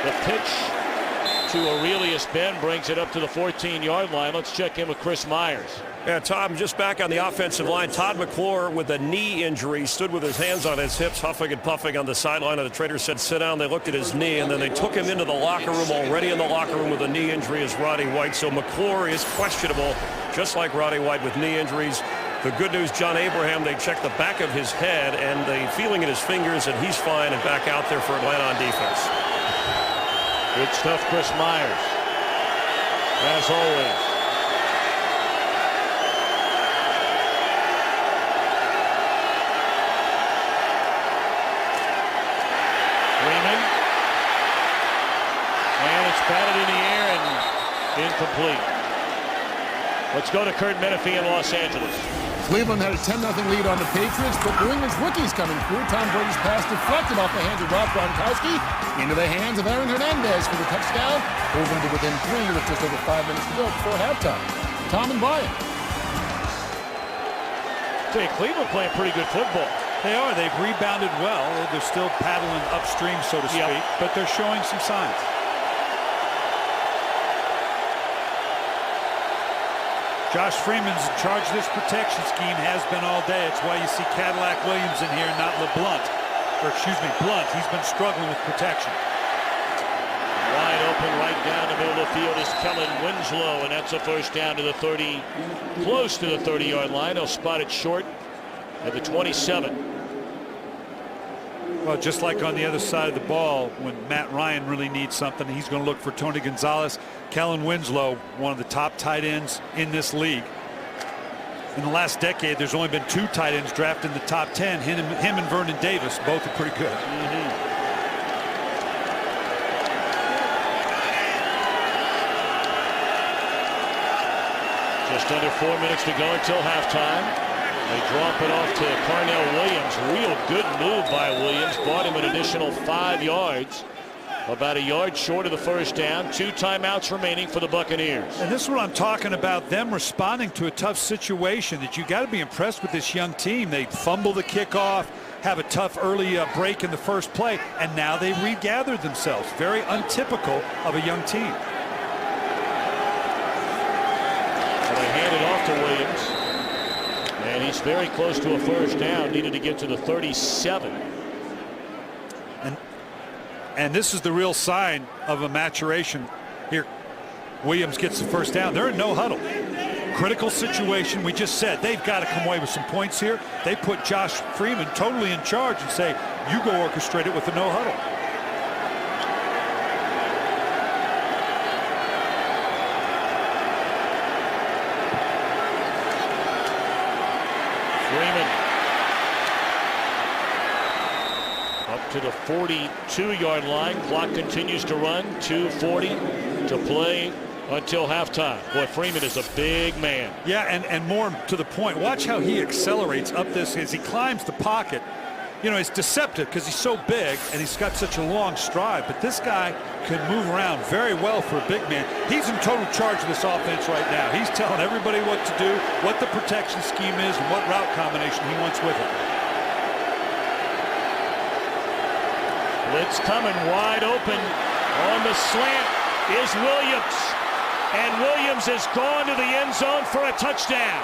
A: The pitch to Aurelius Ben brings it up to the 14-yard line. Let's check in with Chris Myers.
E: Yeah, Tom, just back on the offensive line. Todd McClure with a knee injury stood with his hands on his hips, huffing and puffing on the sideline. And the trainer said, sit down. They looked at his knee, and then they took him into the locker room. Already in the locker room with a knee injury is Roddy White. So McClure is questionable, just like Roddy White with knee injuries. The good news, John Abraham, they checked the back of his head and the feeling in his fingers, and he's fine and back out there for Atlanta on defense.
A: Good stuff, Chris Myers. As always. Freeman. And it's batted in the air and incomplete. Let's go to Kurt Menefee in Los Angeles.
D: Cleveland had a 10-0 lead on the Patriots, but New England's rookies coming through. Tom Brady's pass deflected off the hands of Rob Gronkowski into the hands of Aaron Hernandez for the touchdown. Cleveland to within 3 with just over 5 minutes to go before halftime. Tom and Brian.
A: Cleveland playing pretty good football.
B: They are. They've rebounded well. They're still paddling upstream, so to speak, but they're showing some signs. Josh Freeman's in charge of this protection scheme, has been all day. It's why you see Cadillac Williams in here, not LeBlunt. Or excuse me, Blunt. He's been struggling with protection.
A: Wide open right down the middle of the field is Kellen Winslow, and that's a first down to the 30, close to the 30-yard line. He'll spot it short at the 27.
B: Well, just like on the other side of the ball, when Matt Ryan really needs something, he's going to look for Tony Gonzalez. Kellen Winslow, one of the top tight ends in this league. In the last decade, there's only been 2 tight ends drafted in the top 10. Him and Vernon Davis, both are pretty good.
A: Just under 4 minutes to go until halftime. They drop it off to Carnell Williams. Real good move by Williams. Bought him an additional 5 yards. About a yard short of the first down. 2 timeouts remaining for the Buccaneers.
B: And this is what I'm talking about, them responding to a tough situation. That you got to be impressed with this young team. They fumble the kickoff, have a tough early break in the first play, and now they regathered themselves. Very untypical of a young team.
A: And they hand it off to Williams. And he's very close to a first down. Needed to get to the 37.
B: And this is the real sign of a maturation. Here, Williams gets the first down. They're in no huddle. Critical situation. We just said they've got to come away with some points here. They put Josh Freeman totally in charge and say, you go orchestrate it with the no huddle.
A: To the 42-yard line. Clock continues to run. 2:40 to play until halftime. Boy, Freeman is a big man.
B: Yeah, and more to the point, watch how he accelerates up this as he climbs the pocket. You know, it's deceptive because he's so big and he's got such a long stride, but this guy can move around very well for a big man. He's in total charge of this offense right now. He's telling everybody what to do, what the protection scheme is, and what route combination he wants with it.
A: Blitz coming wide open on the slant is Williams. And Williams has gone to the end zone for a touchdown.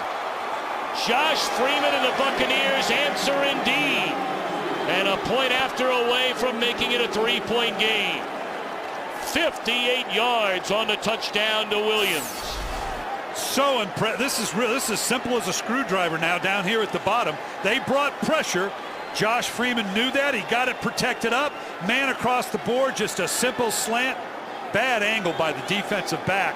A: Josh Freeman and the Buccaneers answer indeed. And a point after away from making it a 3-point game. 58 yards on the touchdown to Williams.
B: So impressive. This is simple as a screwdriver now down here at the bottom. They brought pressure. Josh Freeman knew that. He got it protected up. Man across the board, just a simple slant. Bad angle by the defensive back.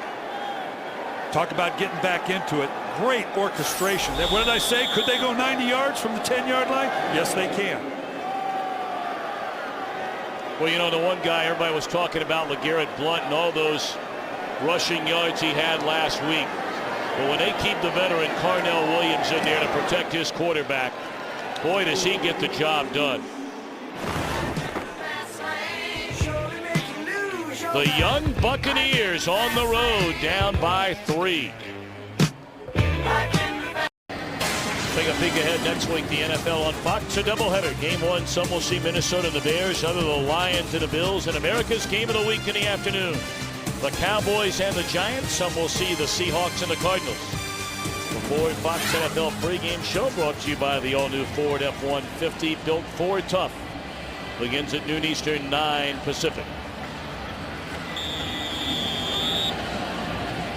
B: Talk about getting back into it. Great orchestration. What did I say? Could they go 90 yards from the 10-yard line? Yes, they can.
A: Well, you know, the one guy everybody was talking about, LeGarrette Blount, and all those rushing yards he had last week. But when they keep the veteran Carnell Williams in there to protect his quarterback, boy, does he get the job done. The young Buccaneers on the road, down by 3. Take a peek ahead next week. The NFL on Fox, a doubleheader. Game 1, some will see Minnesota and the Bears, other the Lions and the Bills, and America's game of the week in the afternoon. The Cowboys and the Giants, some will see the Seahawks and the Cardinals. The Ford Fox NFL pregame show brought to you by the all-new Ford F-150, built Ford tough. Begins at noon Eastern, 9 Pacific.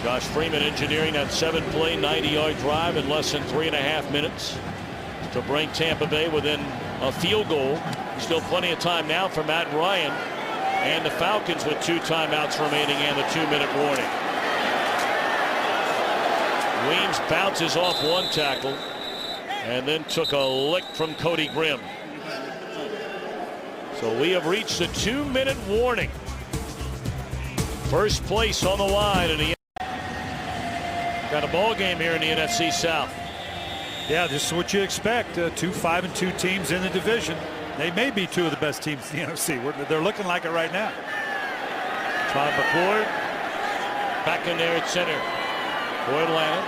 A: Josh Freeman engineering that 7-play, 90-yard drive in less than 3.5 minutes to bring Tampa Bay within a field goal. Still plenty of time now for Matt Ryan and the Falcons with 2 timeouts remaining and the 2-minute warning. Weems bounces off 1 tackle and then took a lick from Cody Grimm. So we have reached the 2-minute warning. First place on the line in the got a ball game here in the NFC South.
B: Yeah, this is what you expect. 2 5-2 teams in the division. They may be 2 of the best teams in the NFC. They're looking like it right now.
A: Todd McCord back in there at center for Atlanta.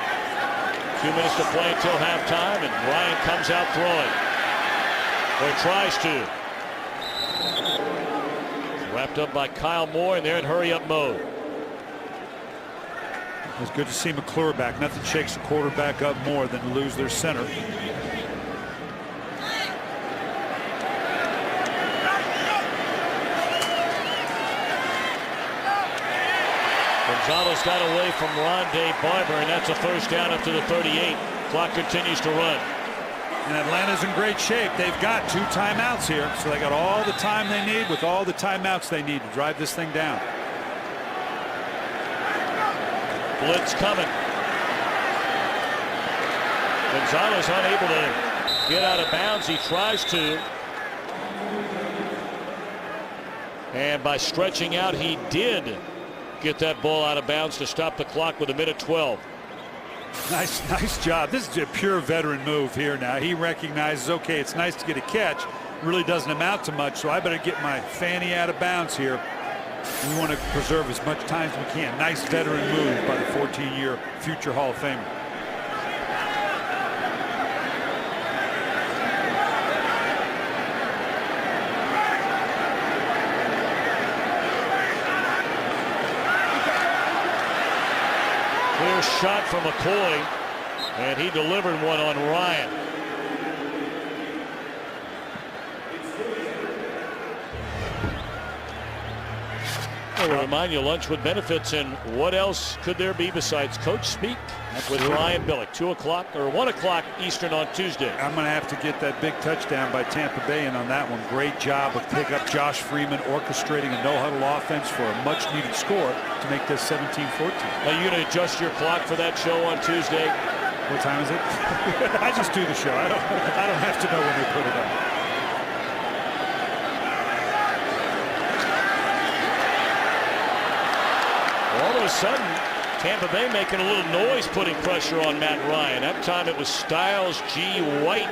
A: 2 minutes to play until halftime, and Ryan comes out throwing, or tries to. Wrapped up by Kyle Moore, and they're in hurry-up mode.
B: It's good to see McClure back. Nothing shakes the quarterback up more than to lose their center.
A: Gonzalez got away from Rondé Barber, and that's a first down up to the 38. Clock continues to run.
B: And Atlanta's in great shape. They've got 2 timeouts here, so they got all the time they need with all the timeouts they need to drive this thing down.
A: Blitz coming. Gonzalez unable to get out of bounds. He tries to. And by stretching out, he did get that ball out of bounds to stop the clock with 1:12.
B: Nice job. This is a pure veteran move here now. He recognizes, okay, it's nice to get a catch. Really doesn't amount to much, so I better get my fanny out of bounds here. We want to preserve as much time as we can. Nice veteran move by the 14-year future Hall of Famer.
A: Clear shot from McCoy, and he delivered one on Ryan. I'll remind you, lunch with benefits, and what else could there be besides Coach Speak with Ryan Billick? 2 o'clock or 1 o'clock Eastern on Tuesday.
B: I'm going to have to get that big touchdown by Tampa Bay in on that one. Great job of pick up Josh Freeman, orchestrating a no-huddle offense for a much-needed score to make this 17-14.
A: Are you going to adjust your clock for that show on Tuesday?
B: What time is it? I just do the show. I don't have to know when they put it up.
A: All of a sudden, Tampa Bay making a little noise, putting pressure on Matt Ryan. That time it was Styles G. White.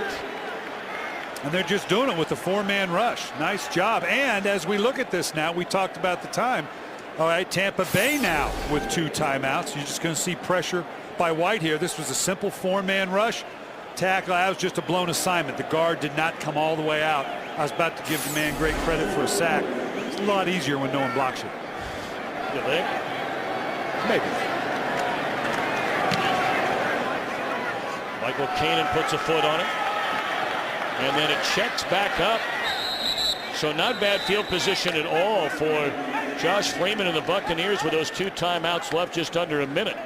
B: And they're just doing it with the 4-man rush. Nice job. And as we look at this now, we talked about the time. All right, Tampa Bay now with 2 timeouts. You're just going to see pressure by White here. This was a simple 4-man rush. Tackle, that was just a blown assignment. The guard did not come all the way out. I was about to give the man great credit for a sack. It's a lot easier when no one blocks you.
A: You think?
B: Maybe.
A: Michael Kanan puts a foot on it. And then it checks back up. So not bad field position at all for Josh Freeman and the Buccaneers with those 2 timeouts left, just under a minute.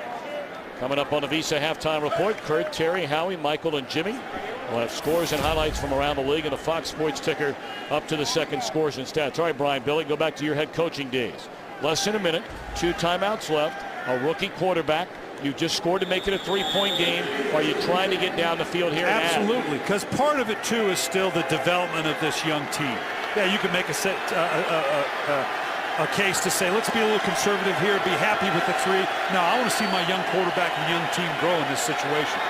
A: Coming up on the Visa halftime report, Kurt, Terry, Howie, Michael, and Jimmy. We'll have scores and highlights from around the league and the Fox Sports ticker up to the second scores and stats. All right, Brian Billy, go back to your head coaching days. Less than a minute, 2 timeouts left, a rookie quarterback. You just scored to make it a 3-point game. Are you trying to get down the field here?
B: Absolutely, because part of it too is still the development of this young team. Yeah, you can make a case to say, let's be a little conservative here, be happy with the 3. No, I want to see my young quarterback and young team grow in this situation.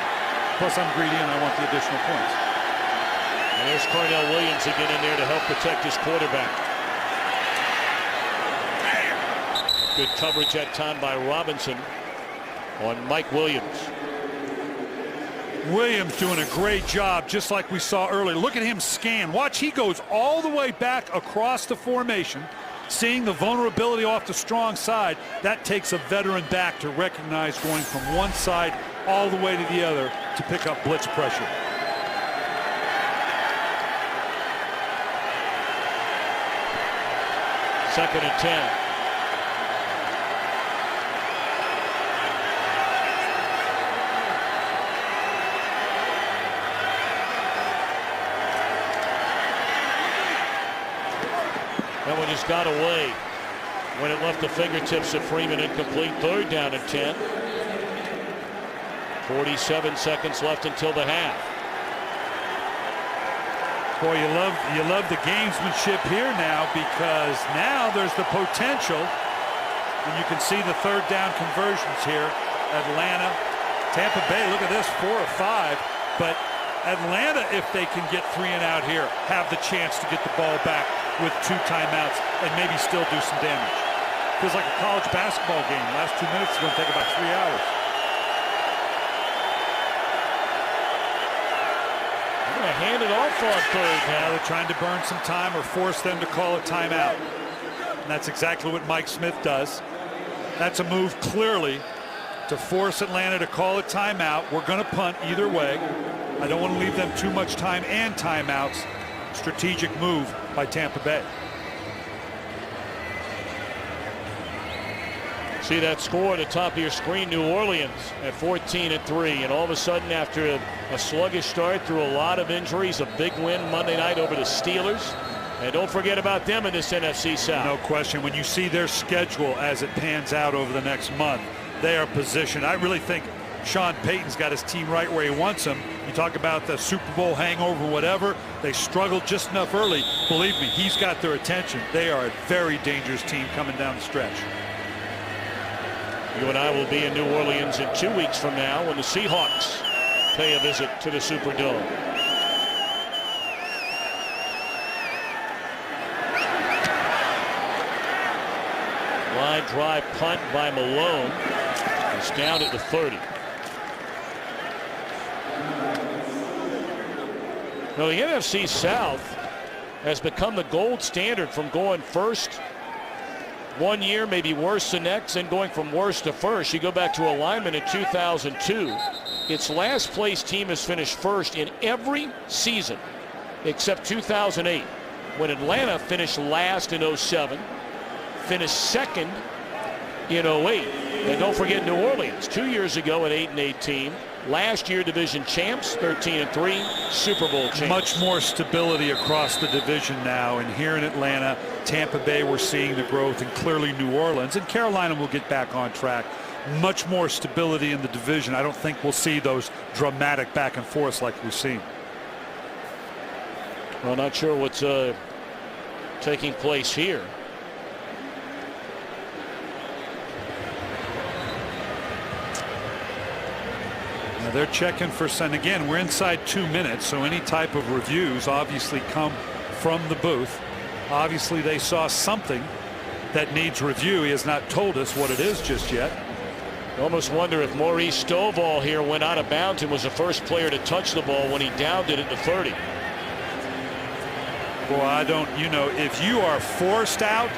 B: Plus, I'm greedy and I want the additional points.
A: And there's Cornell Williams again in there to help protect his quarterback. Good coverage that time by Robinson on Mike Williams.
B: Williams doing a great job, just like we saw earlier. Look at him scan. Watch, he goes all the way back across the formation, seeing the vulnerability off the strong side. That takes a veteran back to recognize going from one side all the way to the other to pick up blitz pressure.
A: Second and 10. That one just got away when it left the fingertips of Freeman, incomplete. Third down and 10. 47 seconds left until the half.
B: Boy, you love the gamesmanship here now, because now there's the potential, and you can see the third down conversions here. Atlanta, Tampa Bay, look at this, 4 or 5, but Atlanta, if they can get 3 and out here, have the chance to get the ball back with 2 timeouts and maybe still do some damage. Feels like a college basketball game. Last 2 minutes is going to take about 3 hours.
A: They're going to hand it off on third.
B: Now they're trying to burn some time or force them to call a timeout. And that's exactly what Mike Smith does. That's a move clearly to force Atlanta to call a timeout. We're going to punt either way. I don't want to leave them too much time and timeouts. Strategic move by Tampa Bay.
A: See that score at the top of your screen, New Orleans at 14-3, and all of a sudden, after a sluggish start through a lot of injuries, a big win Monday night over the Steelers. And don't forget about them in this NFC South.
B: No question. When you see their schedule as it pans out over the next month, they are positioned. I really think Sean Payton's got his team right where he wants them. You talk about the Super Bowl hangover, whatever. They struggled just enough early. Believe me, he's got their attention. They are a very dangerous team coming down the stretch.
A: You and I will be in New Orleans in 2 weeks from now when the Seahawks pay a visit to the Superdome. Line drive punt by Malone. It's down at the 30. Now the NFC South has become the gold standard from going first one year, maybe worse the next, and going from worst to first. You go back to alignment in 2002. Its last place team has finished first in every season except 2008, when Atlanta finished last in 07, finished second in 08. And don't forget New Orleans, 2 years ago, an 8-8 team. Last year, division champs, 13-3, Super Bowl champs.
B: Much more stability across the division now. And here in Atlanta, Tampa Bay, we're seeing the growth, and clearly New Orleans. And Carolina will get back on track. Much more stability in the division. I don't think we'll see those dramatic back and forths like we've seen.
A: Well, not sure what's taking place here.
B: Now they're checking for some. Again, we're inside 2 minutes, so any type of reviews obviously come from the booth. Obviously, they saw something that needs review. He has not told us what it is just yet.
A: I almost wonder if Maurice Stovall here went out of bounds and was the first player to touch the ball when he downed it at the 30.
B: Well, I don't, if you are forced out,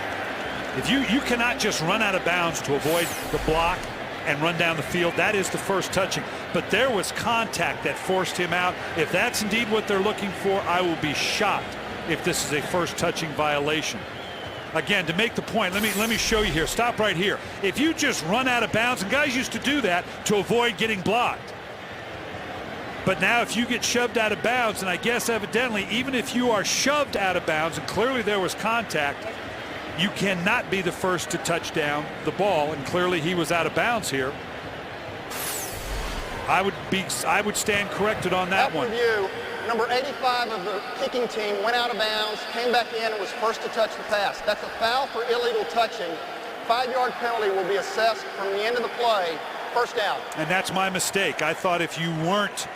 B: if you cannot just run out of bounds to avoid the block and run down the field, that is the first touching. But there was contact that forced him out. If that's indeed what they're looking for, I will be shocked if this is a first touching violation. Again, to make the point, let me show you here. Stop right here. If you just run out of bounds, and guys used to do that to avoid getting blocked. But now if you get shoved out of bounds, and I guess evidently even if you are shoved out of bounds, and clearly there was contact, you cannot be the first to touch down the ball, and clearly he was out of bounds here. I would stand corrected on that one.
C: Review, number 85 of the kicking team went out of bounds, came back in, and was first to touch the pass. That's a foul for illegal touching. 5-yard penalty will be assessed from the end of the play. First down.
B: And that's my mistake. I thought if you weren't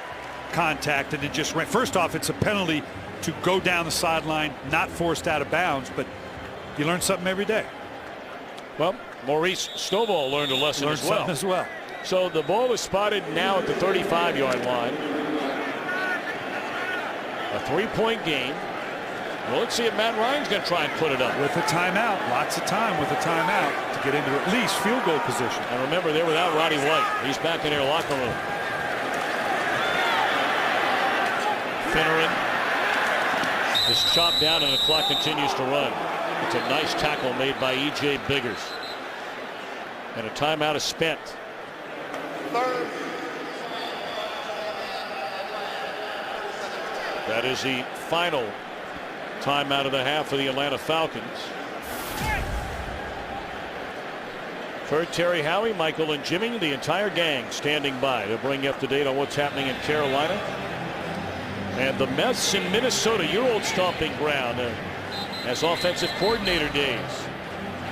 B: contacted and just ran, first off, it's a penalty to go down the sideline, not forced out of bounds, but you learn something every day.
A: Well, Maurice Stovall learned a lesson as well. So the ball is spotted now at the 35-yard line. A 3-point game. Well, let's see if Matt Ryan's going to try and put it up.
B: With a timeout. Lots of time with a timeout to get into at least field goal position.
A: And remember, they're without Roddy White. He's back in their locker room. Finneran is chopped down and the clock continues to run. It's a nice tackle made by E.J. Biggers. And a timeout is spent.
C: Third.
A: That is the final timeout of the half for the Atlanta Falcons. Kurt, Terry, Howie, Michael, and Jimmy, the entire gang standing by to bring you up to date on what's happening in Carolina. And the Mets in Minnesota, your old stomping ground, as offensive coordinator days.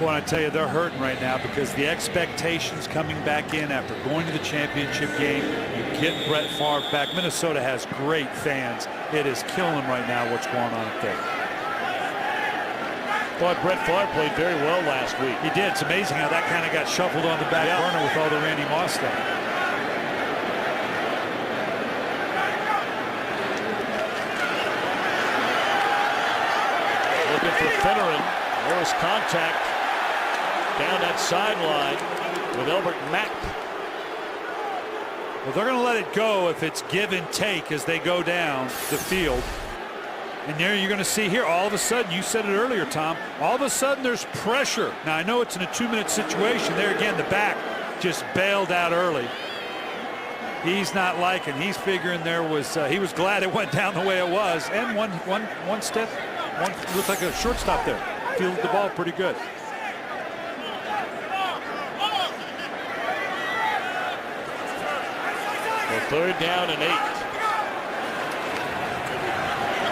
B: Well, I tell you, they're hurting right now because the expectations coming back in after going to the championship game, you get Brett Favre back. Minnesota has great fans. It is killing them right now what's going on up there.
A: Thought Brett Favre played very well last week.
B: He did. It's amazing how that kind of got shuffled on the back burner with all the Randy Moss stuff.
A: Looking for Finneran. There was contact down that sideline with Elbert Mack.
B: Well, they're going to let it go if it's give and take as they go down the field. And there you're going to see here, all of a sudden, you said it earlier, Tom, all of a sudden there's pressure. Now, I know it's in a 2-minute situation. There again, the back just bailed out early. He's not liking, he's figuring there was, he was glad it went down the way it was. And one step, looked like a shortstop there. Fielded the ball pretty good.
A: Well, 3rd down and 8.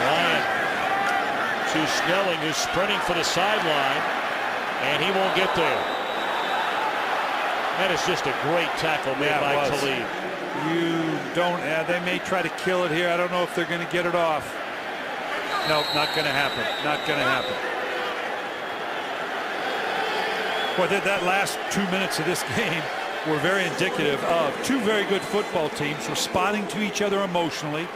A: Ryan to Snelling, who's sprinting for the sideline, and he won't get there. That is just a great tackle made by Talib.
B: You don't, they may try to kill it here. I don't know if they're going to get it off. Nope, not going to happen. Not going to happen. Well, that last 2 minutes of this game were very indicative of two very good football teams responding to each other emotionally,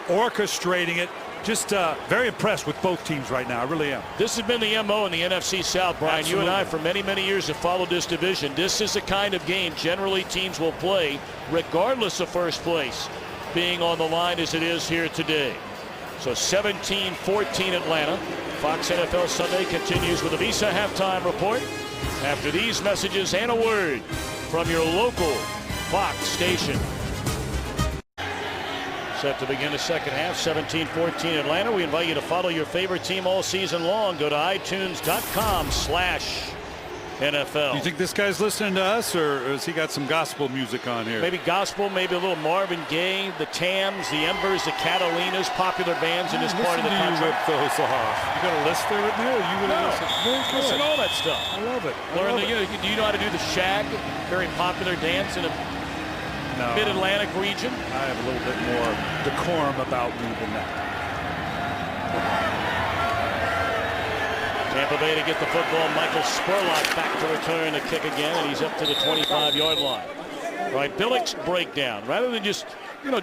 B: orchestrating it. Just very impressed with both teams right now. I really am.
A: This has been the MO in the NFC South, Brian.
B: Absolutely.
A: You and I, for many, many years, have followed this division. This is the kind of game generally teams will play regardless of first place being on the line as it is here today. So 17-14 Atlanta. Fox NFL Sunday continues with a Visa halftime report after these messages and a word from your local Fox station. Set to begin the second half, 17-14 Atlanta. We invite you to follow your favorite team all season long. Go to iTunes.com/NFL.
B: You think this guy's listening to us, or has he got some gospel music on here?
A: Maybe gospel, maybe a little Marvin Gaye, the Tams, the Embers, the Catalinas, popular bands in this part of the country.
B: Rip those off. You got a list there with me, or you gonna listen?
A: Listen to all that stuff.
B: I love it.
A: Do you know how to do the shag? Very popular dance in the Mid-Atlantic region.
B: I have a little bit more decorum about me than that.
A: Tampa Bay to get the football. Michael Spurlock back to return the kick again, and he's up to the 25-yard line. All right, Billick's breakdown. Rather than just,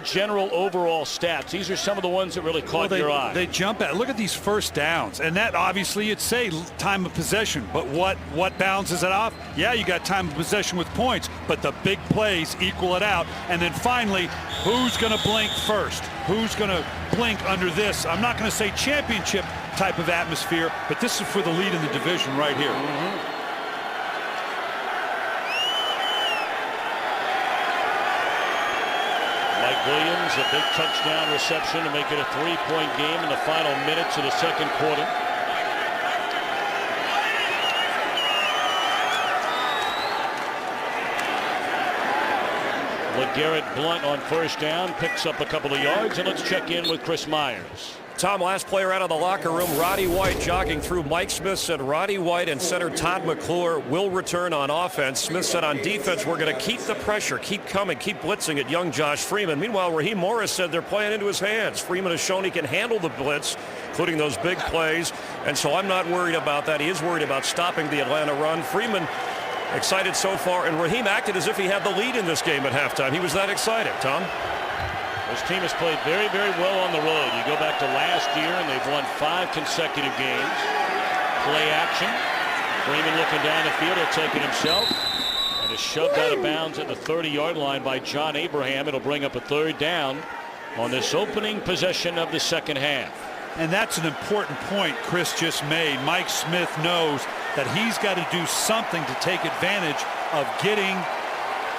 A: general overall stats, these are some of the ones that really caught your eye.
B: They jump at. Look at these first downs, and that obviously you'd say time of possession. But what balances it off? Yeah, you got time of possession with points, but the big plays equal it out. And then finally, who's going to blink first? Who's going to blink under this? I'm not going to say championship type of atmosphere, but this is for the lead in the division right here.
A: Williams, a big touchdown reception to make it a 3-point game in the final minutes of the second quarter. LeGarrette Blount on first down, picks up a couple of yards, and let's check in with Chris Myers.
E: Tom, last player out of the locker room, Roddy White jogging through. Mike Smith said Roddy White and center Todd McClure will return on offense. Smith said on defense, we're going to keep the pressure, keep coming, keep blitzing at young Josh Freeman. Meanwhile, Raheem Morris said they're playing into his hands. Freeman has shown he can handle the blitz, including those big plays, and so I'm not worried about that. He is worried about stopping the Atlanta run. Freeman excited so far, and Raheem acted as if he had the lead in this game at halftime. He was that excited, Tom.
A: This team has played very, very well on the road. You go back to last year, and they've won 5 consecutive games. Play action. Freeman looking down the field, he'll take it himself. And is shoved out of bounds at the 30-yard line by John Abraham. It'll bring up a 3rd down on this opening possession of the second half.
B: And that's an important point Chris just made. Mike Smith knows that he's got to do something to take advantage of getting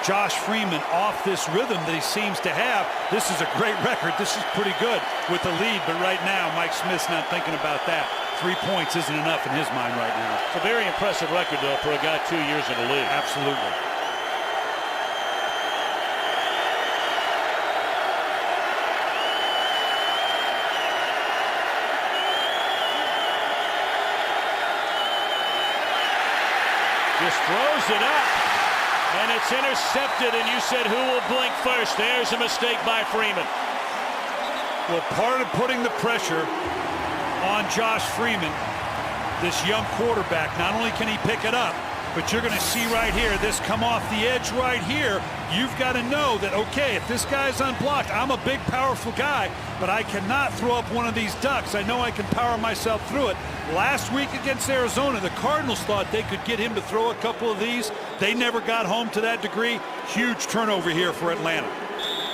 B: Josh Freeman off this rhythm that he seems to have. This is a great record. This is pretty good with the lead, but right now Mike Smith's not thinking about that. 3 points isn't enough in his mind right now.
A: It's a very impressive record, though, for a guy 2 years in the league.
B: Absolutely.
A: Just throws it up. And it's intercepted, and you said who will blink first? There's a mistake by Freeman.
B: Well, part of putting the pressure on Josh Freeman, this young quarterback, not only can he pick it up, but you're going to see right here, this come off the edge right here. You've got to know that, okay, if this guy's unblocked, I'm a big, powerful guy, but I cannot throw up one of these ducks. I know I can power myself through it. Last week against Arizona, the Cardinals thought they could get him to throw a couple of these. They never got home to that degree. Huge turnover here for Atlanta.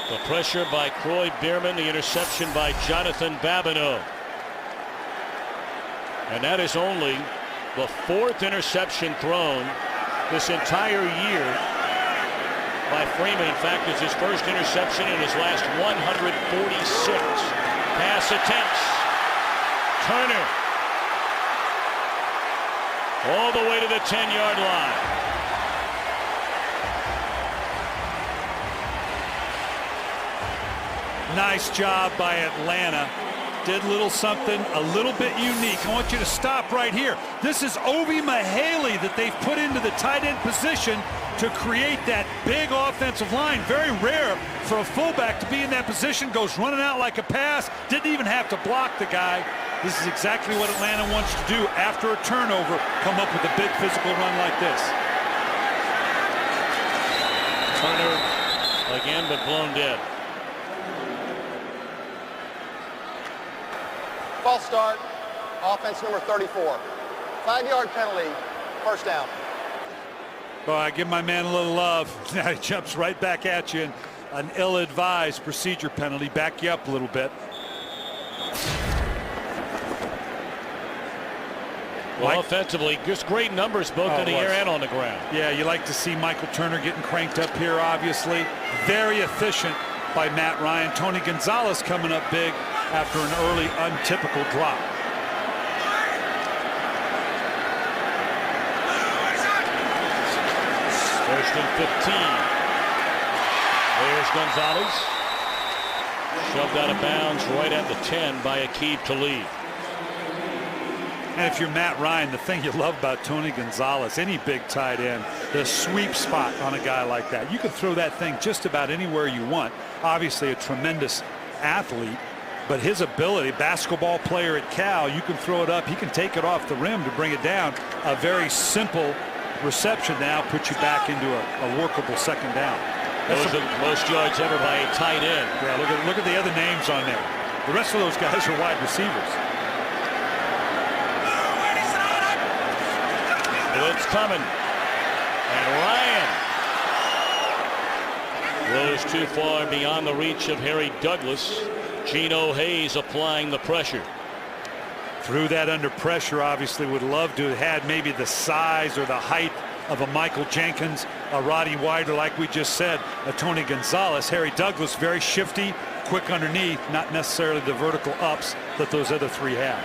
A: The pressure by Croy Bierman, the interception by Jonathan Babineau. And that is only the 4th interception thrown this entire year by Freeman. In fact, it's his first interception in his last 146 pass attempts. Turner all the way to the 10-yard line.
B: Nice job by Atlanta. Did a little something a little bit unique. I want you to stop right here. This is Obi Mahaley that they've put into the tight end position to create that big offensive line. Very rare for a fullback to be in that position. Goes running out like a pass. Didn't even have to block the guy. This is exactly what Atlanta wants to do after a turnover. Come up with a big physical run like this.
A: Turner again, but blown dead.
C: False start, offense number 34. 5-yard penalty, 1st down.
B: Well, I give my man a little love. Now he jumps right back at you. An ill-advised procedure penalty. Back you up a little bit.
A: Well, offensively, just great numbers both in the air and on the ground.
B: Yeah, you like to see Michael Turner getting cranked up here, obviously. Very efficient by Matt Ryan. Tony Gonzalez coming up big after an early untypical drop.
A: First and 15. There's Gonzalez. Shoved out of bounds right at the 10 by Aqib Talib.
B: And if you're Matt Ryan, the thing you love about Tony Gonzalez, any big tight end, the sweep spot on a guy like that. You can throw that thing just about anywhere you want. Obviously a tremendous athlete, but his ability, basketball player at Cal, you can throw it up, he can take it off the rim to bring it down. A very simple reception now puts you back into a workable second down.
A: Those are the most yards ever by a tight end.
B: Yeah, look at the other names on there. The rest of those guys are wide receivers.
A: Blitz coming. And Ryan goes too far beyond the reach of Harry Douglas. Geno Hayes applying the pressure.
B: Threw that under pressure, obviously would love to have had maybe the size or the height of a Michael Jenkins. a Roddy White, or like we just said, a Tony Gonzalez. Harry Douglas, very shifty, quick underneath, not necessarily the vertical ups that those other three have.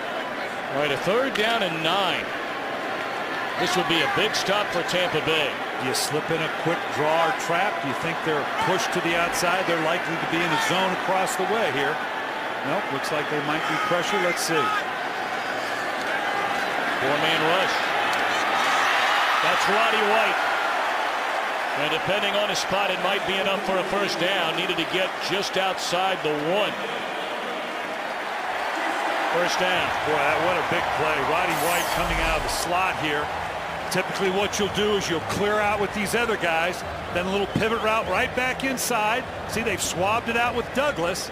A: All right, a 3rd down and 9. This would be a big stop for Tampa Bay.
B: Do you slip in a quick draw or trap? Do you think they're pushed to the outside? They're likely to be in a zone across the way here. Nope, looks like they might be pressure. Let's see.
A: 4-man rush. That's Roddy White. And depending on his spot, it might be enough for a 1st down. Needed to get just outside the 1. 1st down.
B: Boy, what a big play. Roddy White coming out of the slot here. Typically what you'll do is you'll clear out with these other guys, then a little pivot route right back inside. See, they've swabbed it out with Douglas.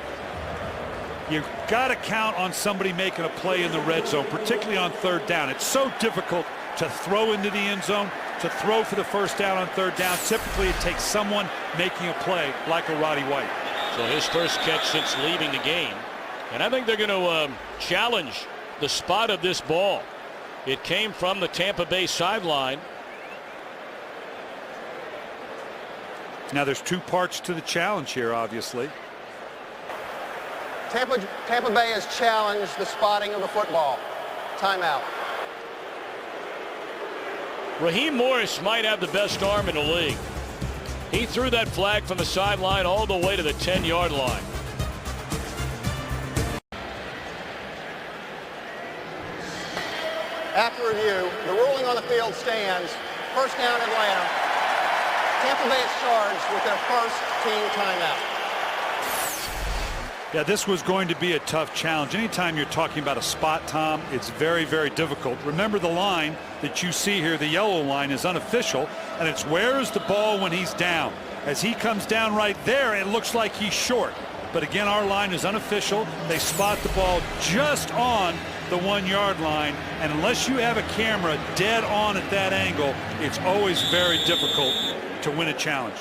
B: You've got to count on somebody making a play in the red zone, particularly on 3rd down. It's so difficult to throw into the end zone, to throw for the 1st down on 3rd down. Typically it takes someone making a play like a Roddy White.
A: So his first catch since leaving the game. And I think they're going to challenge the spot of this ball. It came from the Tampa Bay sideline.
B: Now there's 2 parts to the challenge here, obviously.
C: Tampa Bay has challenged the spotting of the football. Timeout.
A: Raheem Morris might have the best arm in the league. He threw that flag from the sideline all the way to the 10-yard line.
C: After review, the ruling on the field stands. 1st down Atlanta. Tampa Bay is charged with their 1st team timeout.
B: Yeah, this was going to be a tough challenge. Anytime you're talking about a spot, Tom, it's very, very difficult. Remember, the line that you see here, the yellow line, is unofficial, and it's where is the ball when he's down. As he comes down right there, it looks like he's short. But again, our line is unofficial. They spot the ball just on the 1-yard line, and unless you have a camera dead on at that angle, it's always very difficult to win a challenge.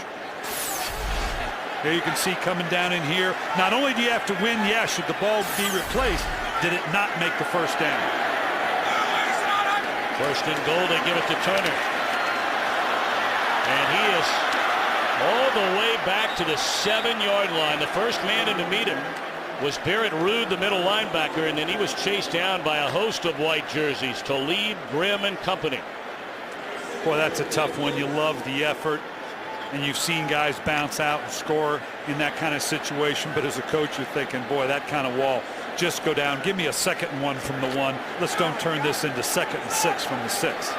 B: Here you can see coming down in here, not only do you have to win, yeah, should the ball be replaced, did it not make the 1st down?
A: 1st and goal, they give it to Turner. And he is all the way back to the 7-yard line. The first man in to meet him was Barrett Ruud, the middle linebacker, and then he was chased down by a host of white jerseys, Talib, Grimm, and company.
B: Boy, that's a tough one. You love the effort, and you've seen guys bounce out and score in that kind of situation, but as a coach, you're thinking, boy, that kind of wall, just go down. Give me a 2nd and 1 from the 1. Let's don't turn this into 2nd and 6 from the 6.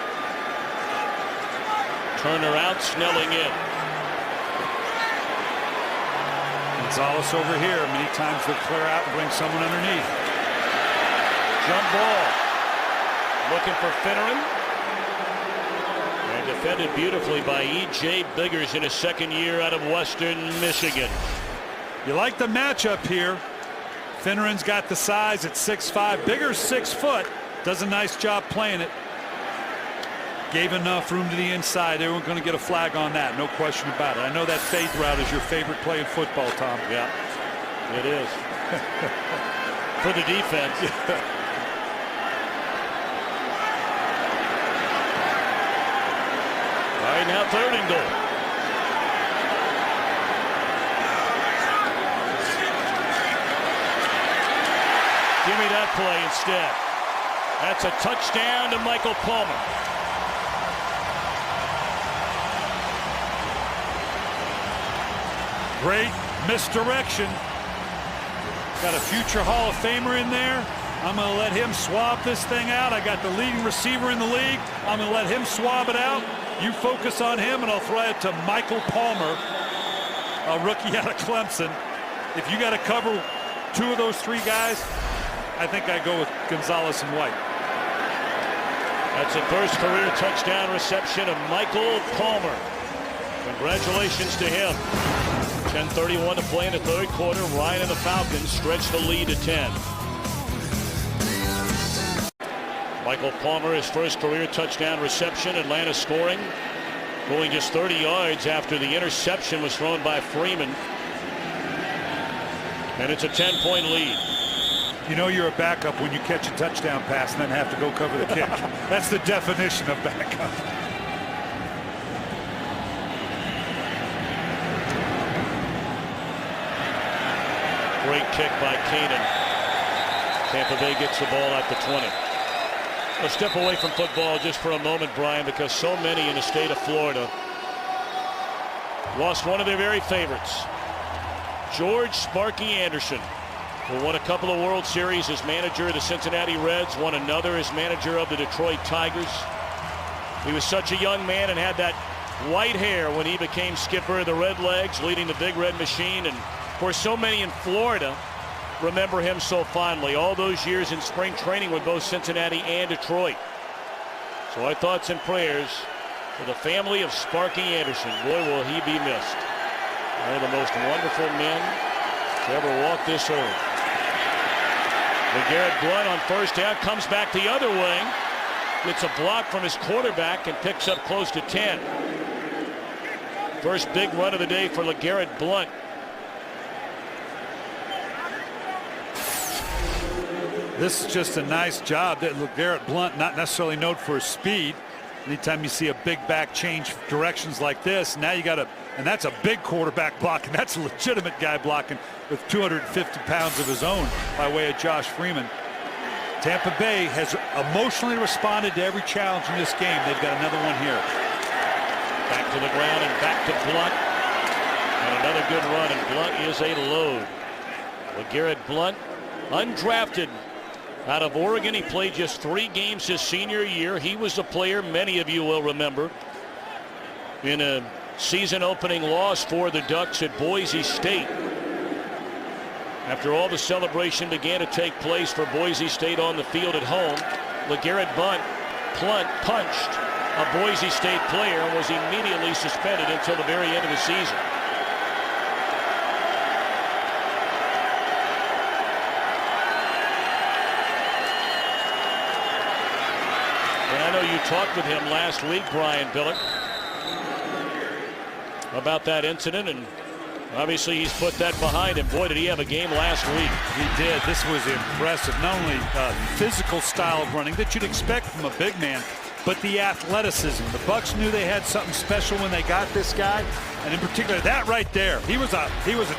A: Turner out, Snelling in.
B: Gonzalez over here. Many times they'll clear out and bring someone underneath.
A: Jump ball. Looking for Finneran. And defended beautifully by E.J. Biggers in his 2nd year out of Western Michigan.
B: You like the matchup here. Finneran's got the size at 6'5". Biggers 6 foot. Does a nice job playing it. Gave enough room to the inside. They weren't going to get a flag on that. No question about it. I know that fade route is your favorite play in football, Tom.
A: Yeah, it is. For the defense. All right, now 3rd and goal. Give me that play instead. That's a touchdown to Michael Palmer.
B: Great misdirection. Got a future Hall of Famer in there. I'm going to let him swab this thing out. I got the leading receiver in the league. I'm going to let him swab it out. You focus on him, and I'll throw it to Michael Palmer, a rookie out of Clemson. If you got to cover 2 of those 3 guys, I think I go with Gonzalez and White.
A: That's a first career touchdown reception of Michael Palmer. Congratulations to him. 10:31 to play in the 3rd quarter. Ryan and the Falcons stretch the lead to 10. Michael Palmer, his first career touchdown reception. Atlanta scoring. Going just 30 yards after the interception was thrown by Freeman. And it's a 10-point lead.
B: You know you're a backup when you catch a touchdown pass and then have to go cover the kick. That's the definition of backup.
A: Great kick by Kaden. Tampa Bay gets the ball at the 20. We'll step away from football just for a moment, Brian, because so many in the state of Florida lost one of their very favorites. George Sparky Anderson, who won a couple of World Series as manager of the Cincinnati Reds, won another as manager of the Detroit Tigers. He was such a young man and had that white hair when he became skipper of the Redlegs, leading the Big Red Machine. And of course, so many in Florida remember him so fondly. All those years in spring training with both Cincinnati and Detroit. So our thoughts and prayers for the family of Sparky Anderson. Boy, will he be missed. One of the most wonderful men to ever walk this earth. LeGarrette Blount on first down comes back the other way. Gets a block from his quarterback and picks up close to 10. First big run of the day for LeGarrette Blount.
B: This is just a nice job. That LeGarrette Blount, not necessarily known for his speed. Anytime you see a big back change directions like this, now you got to, and that's a big quarterback blocking. That's a legitimate guy blocking with 250 pounds of his own by way of Josh Freeman. Tampa Bay has emotionally responded to every challenge in this game. They've got another one here.
A: Back to the ground and back to Blount. And another good run, and Blount is a load. LeGarrette Blount, undrafted out of Oregon. He played just 3 games his senior year. He was a player many of you will remember in a season-opening loss for the Ducks at Boise State. After all the celebration began to take place for Boise State on the field at home, LeGarrette Blount punched a Boise State player and was immediately suspended until the very end of the season. And I know you talked with him last week, Brian Billick, about that incident, and obviously he's put that behind him. Boy, did he have a game last week.
B: He did. This was impressive. Not only physical style of running that you'd expect from a big man, but the athleticism. The Bucs knew they had something special when they got this guy, and in particular that right there. He was a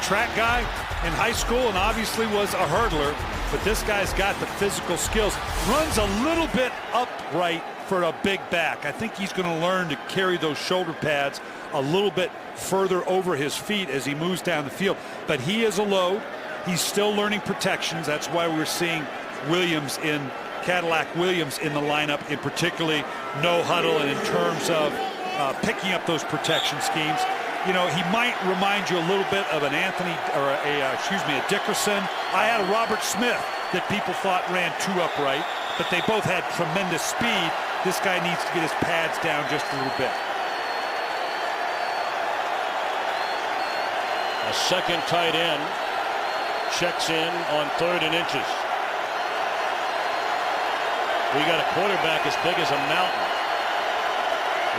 B: track guy in high school and obviously was a hurdler, but this guy's got the physical skills. Runs a little bit upright for a big back. I think he's going to learn to carry those shoulder pads a little bit further over his feet as he moves down the field. But he is a load. He's still learning protections. That's why we're seeing Cadillac Williams in the lineup, in particularly no huddle, and in terms of picking up those protection schemes. You know, he might remind you a little bit of an a Dickerson. I had a Robert Smith that people thought ran too upright, but they both had tremendous speed. This guy needs to get his pads down just a little bit.
A: A second tight end checks in on 3rd and inches. We got a quarterback as big as a mountain.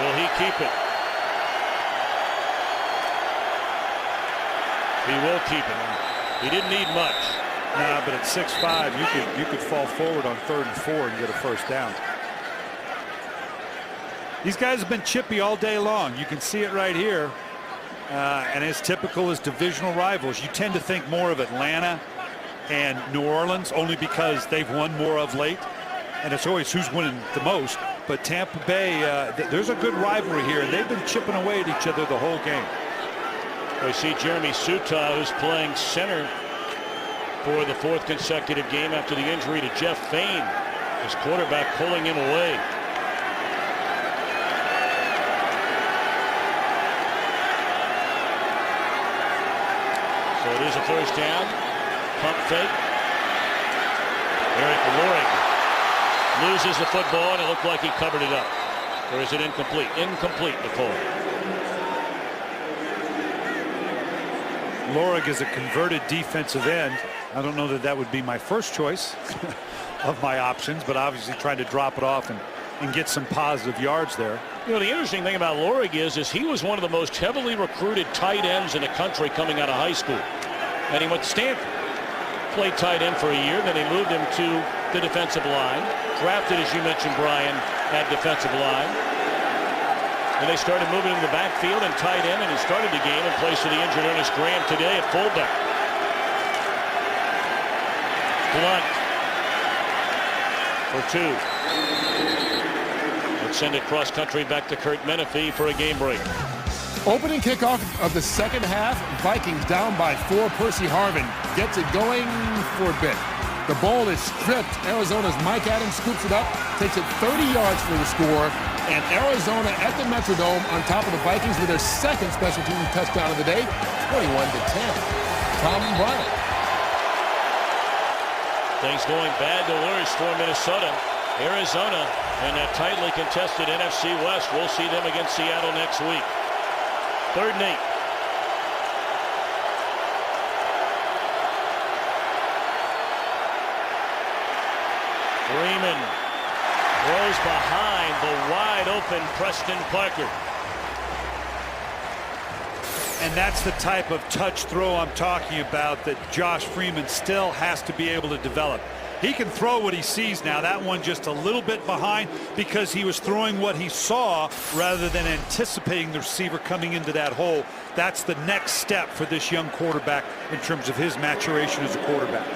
A: Will he keep it? He will keep it. He didn't need much.
B: Nah, but at 6'5", you could fall forward on 3rd and 4 and get a first down. These guys have been chippy all day long. You can see it right here. And as typical as divisional rivals, you tend to think more of Atlanta and New Orleans only because they've won more of late. And it's always who's winning the most. But Tampa Bay, there's a good rivalry here. And they've been chipping away at each other the whole game.
A: We see Jeremy Suta, who's playing center for the 4th consecutive game after the injury to Jeff Fain. His quarterback pulling him away. So it is a first down. Pump fake. Eric Lorig loses the football, and it looked like he covered it up. Or is it incomplete? Incomplete, Nicole.
B: Lorig is a converted defensive end. I don't know that would be my first choice of my options, but obviously trying to drop it off and get some positive yards there.
A: You know, the interesting thing about Lorig is he was one of the most heavily recruited tight ends in the country coming out of high school. And he went to Stanford. Played tight end for a year, then they moved him to the defensive line. Drafted, as you mentioned, Brian, at defensive line. And they started moving him to the backfield and tight end, and he started the game in place of the injured Ernest Graham today at fullback. Blunt for 2. Let's send it cross country back to Kurt Menefee for a game break.
D: Opening kickoff of the second half, Vikings down by 4. Percy Harvin gets it going for a bit. The ball is stripped. Arizona's Mike Adams scoops it up, takes it 30 yards for the score, and Arizona at the Metrodome on top of the Vikings with their second special team touchdown of the day, 21-10. Tom Bryant.
A: Things going bad to worse for Minnesota. Arizona in that tightly contested NFC West. We'll see them against Seattle next week. 3rd and 8. Freeman throws behind the wide open Preston Parker.
B: And that's the type of touch throw I'm talking about that Josh Freeman still has to be able to develop. He can throw what he sees now. That one just a little bit behind because he was throwing what he saw rather than anticipating the receiver coming into that hole. That's the next step for this young quarterback in terms of his maturation as a quarterback.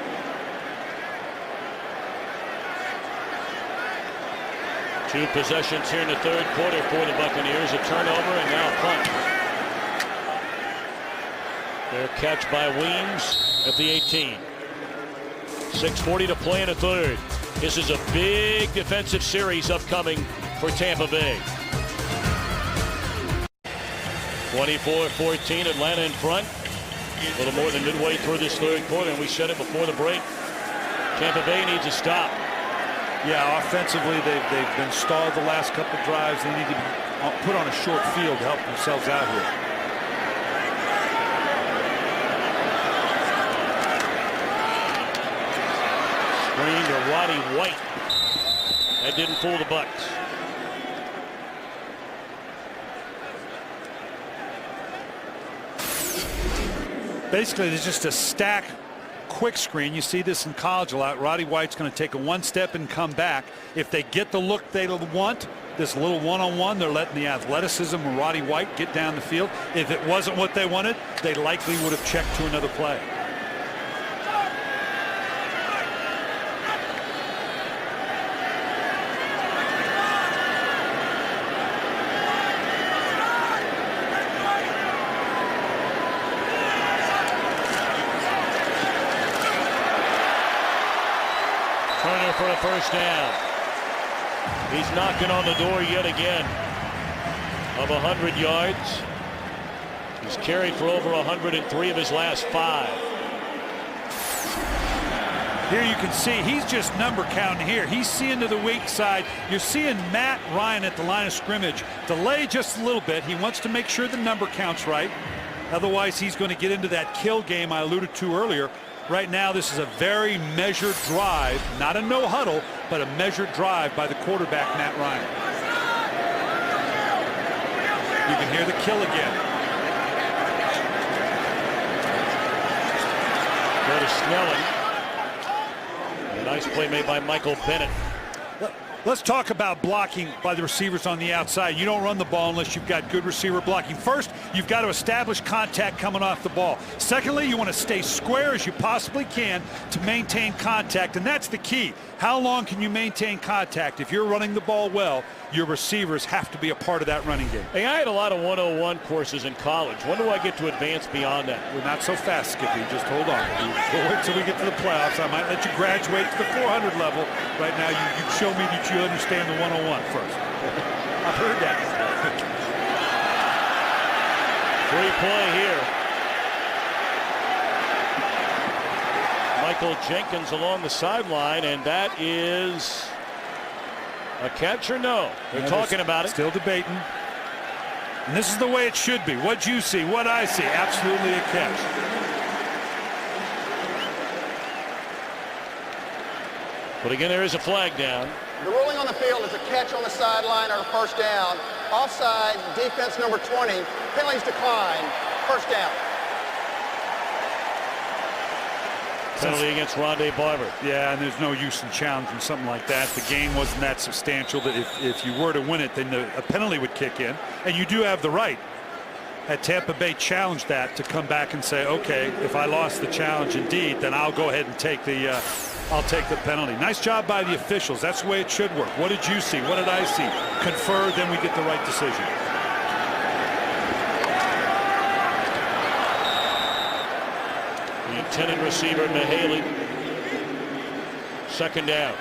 A: Two possessions here in the 3rd quarter for the Buccaneers. A turnover and now a punt. Their catch by Weems at the 18. 6:40 to play in the 3rd. This is a big defensive series upcoming for Tampa Bay. 24-14, Atlanta in front. A little more than midway through this 3rd quarter, and we said it before the break. Tampa Bay needs a stop.
B: Yeah, offensively, they've been stalled the last couple drives. They need to be put on a short field to help themselves out here.
A: Screen to Roddy White. That didn't fool the Bucs.
B: Basically, there's just a stack quick screen. You see this in college a lot. Roddy White's going to take a 1 step and come back. If they get the look they want, this little one-on-one, they're letting the athleticism of Roddy White get down the field. If it wasn't what they wanted, they likely would have checked to another play.
A: For a first down. He's knocking on the door yet again of 100 yards. He's carried for over 103 of his last 5.
B: Here you can see he's just number counting here. He's seeing to the weak side. You're seeing Matt Ryan at the line of scrimmage delay just a little bit. He wants to make sure the number counts right. Otherwise, he's going to get into that kill game I alluded to earlier. Right now, this is a very measured drive, not a no huddle, but a measured drive by the quarterback, Matt Ryan. You can hear the kill again.
A: Go to Snelling. A nice play made by Michael Bennett.
B: Let's talk about blocking by the receivers on the outside. You don't run the ball unless you've got good receiver blocking. First, you've got to establish contact coming off the ball. Secondly, you want to stay square as you possibly can to maintain contact, and that's the key. How long can you maintain contact? If you're running the ball well, your receivers have to be a part of that running game.
A: Hey, I had a lot of 101 courses in college. When do I get to advance beyond that?
B: We're not so fast, Skippy. Just hold on. We'll wait till we get to the playoffs. I might let you graduate to the 400 level. Right now, you show me that you understand the 101 first. I've heard that.
A: Free play here. Michael Jenkins along the sideline, and that is a catch or no? They're talking about it.
B: Still debating. And this is the way it should be. What you see, what I see, absolutely a catch.
A: But again, there is a flag down.
C: The ruling on the field is a catch on the sideline or a first down. Offside, defense number 20. Penalties decline. First down.
A: Penalty against Rondé Barber.
B: Yeah, and there's no use in challenging something like that. The gain wasn't that substantial that if you were to win it, then a penalty would kick in. And you do have the right. Had Tampa Bay challenged that to come back and say, okay, if I lost the challenge indeed, then I'll go ahead and take the I'll take the penalty. Nice job by the officials. That's the way it should work. What did you see? What did I see? Confer, then we get the right decision.
A: The intended receiver, Mahaley. Second down.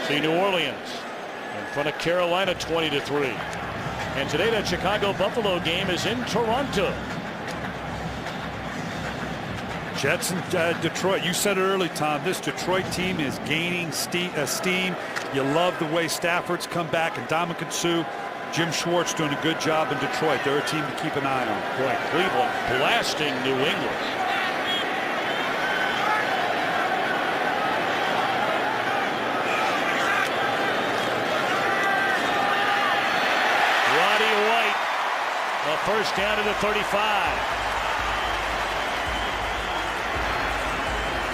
A: See New Orleans in front of Carolina 20-3. And today that Chicago-Buffalo game is in Toronto.
B: Jets and Detroit. You said it early, Tom. This Detroit team is gaining steam. You love the way Stafford's come back, and Dominican Sue. Jim Schwartz doing a good job in Detroit. They're a team to keep an eye on.
A: Boy, Cleveland blasting New England. Roddy White, a first down to the 35.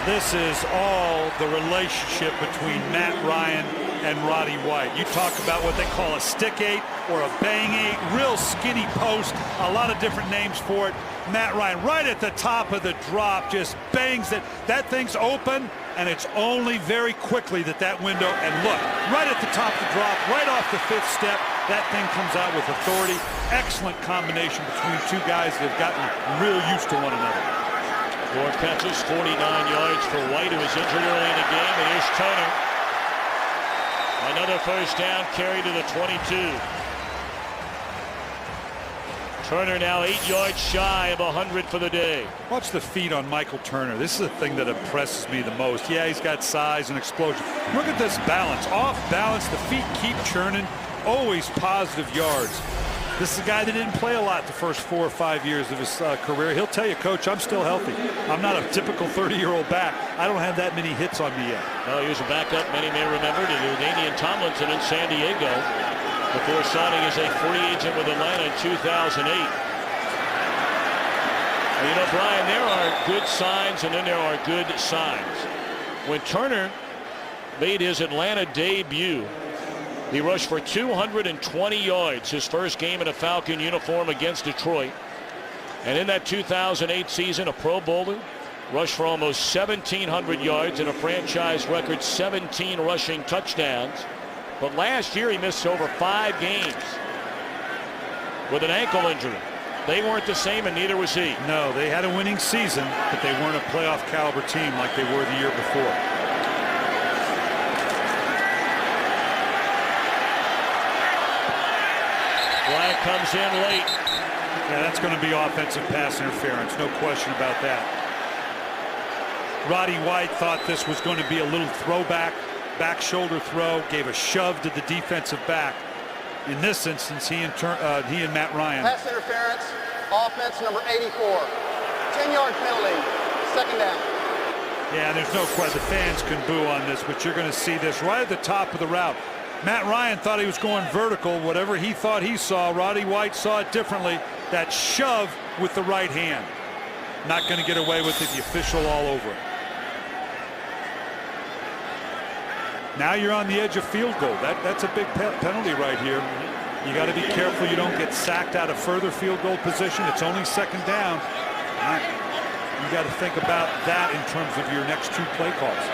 B: This is all the relationship between Matt Ryan and Roddy White. You talk about what they call a stick eight or a bang eight, real skinny post, a lot of different names for it. Matt Ryan right at the top of the drop just bangs it. That thing's open, and it's only very quickly that window, and look, right at the top of the drop, right off the fifth step, that thing comes out with authority. Excellent combination between two guys that have gotten real used to one another.
A: 4 catches, 49 yards for White, who was injured early in the game. And here's Turner. Another first down carry to the 22. Turner now 8 yards shy of 100 for the day.
B: Watch the feet on Michael Turner. This is the thing that impresses me the most. Yeah, he's got size and explosion. Look at this balance. Off balance, the feet keep churning. Always positive yards. This is a guy that didn't play a lot the first 4 or 5 years of his career. He'll tell you, Coach, I'm still healthy. I'm not a typical 30-year-old back. I don't have that many hits on me yet.
A: No, he was a backup, many may remember, to Damian Tomlinson in San Diego before signing as a free agent with Atlanta in 2008. And you know, Brian, there are good signs and then there are good signs. When Turner made his Atlanta debut, he rushed for 220 yards his first game in a Falcon uniform against Detroit. And in that 2008 season, a Pro Bowler, rushed for almost 1,700 yards and a franchise record 17 rushing touchdowns. But last year he missed over 5 games with an ankle injury. They weren't the same, and neither was he.
B: No, they had a winning season, but they weren't a playoff caliber team like they were the year before.
A: Bryant comes in late.
B: Yeah, that's going to be offensive pass interference, no question about that. Roddy White thought this was going to be a little throwback, back shoulder throw, gave a shove to the defensive back. In this instance, he and Matt Ryan.
C: Pass interference, offense number 84. 10-yard penalty, second down.
B: Yeah, there's no question. The fans can boo on this, but you're going to see this right at the top of the route. Matt Ryan thought he was going vertical. Whatever he thought he saw, Roddy White saw it differently. That shove with the right hand. Not going to get away with it. The official all over it. Now you're on the edge of field goal. That's a big penalty right here. You got to be careful you don't get sacked out of further field goal position. It's only second down. You got to think about that in terms of your next 2 play calls.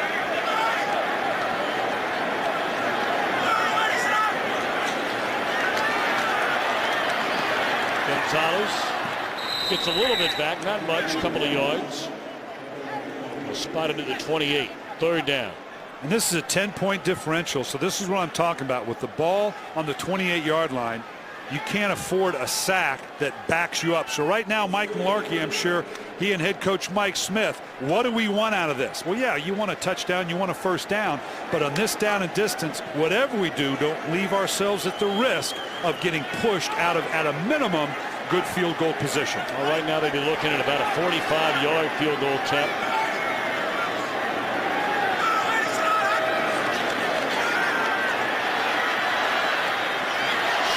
A: Gonzalez gets a little bit back, not much, a couple of yards. Spotted at the 28, third down.
B: And this is a 10-point differential, so this is what I'm talking about. With the ball on the 28-yard line, you can't afford a sack that backs you up. So right now, Mike Mularkey, I'm sure, he and head coach Mike Smith, what do we want out of this? Well, yeah, you want a touchdown, you want a first down, but on this down and distance, whatever we do, don't leave ourselves at the risk of getting pushed out of, at a minimum, good field goal position.
A: Well, right now they'd be looking at about a 45-yard field goal attempt.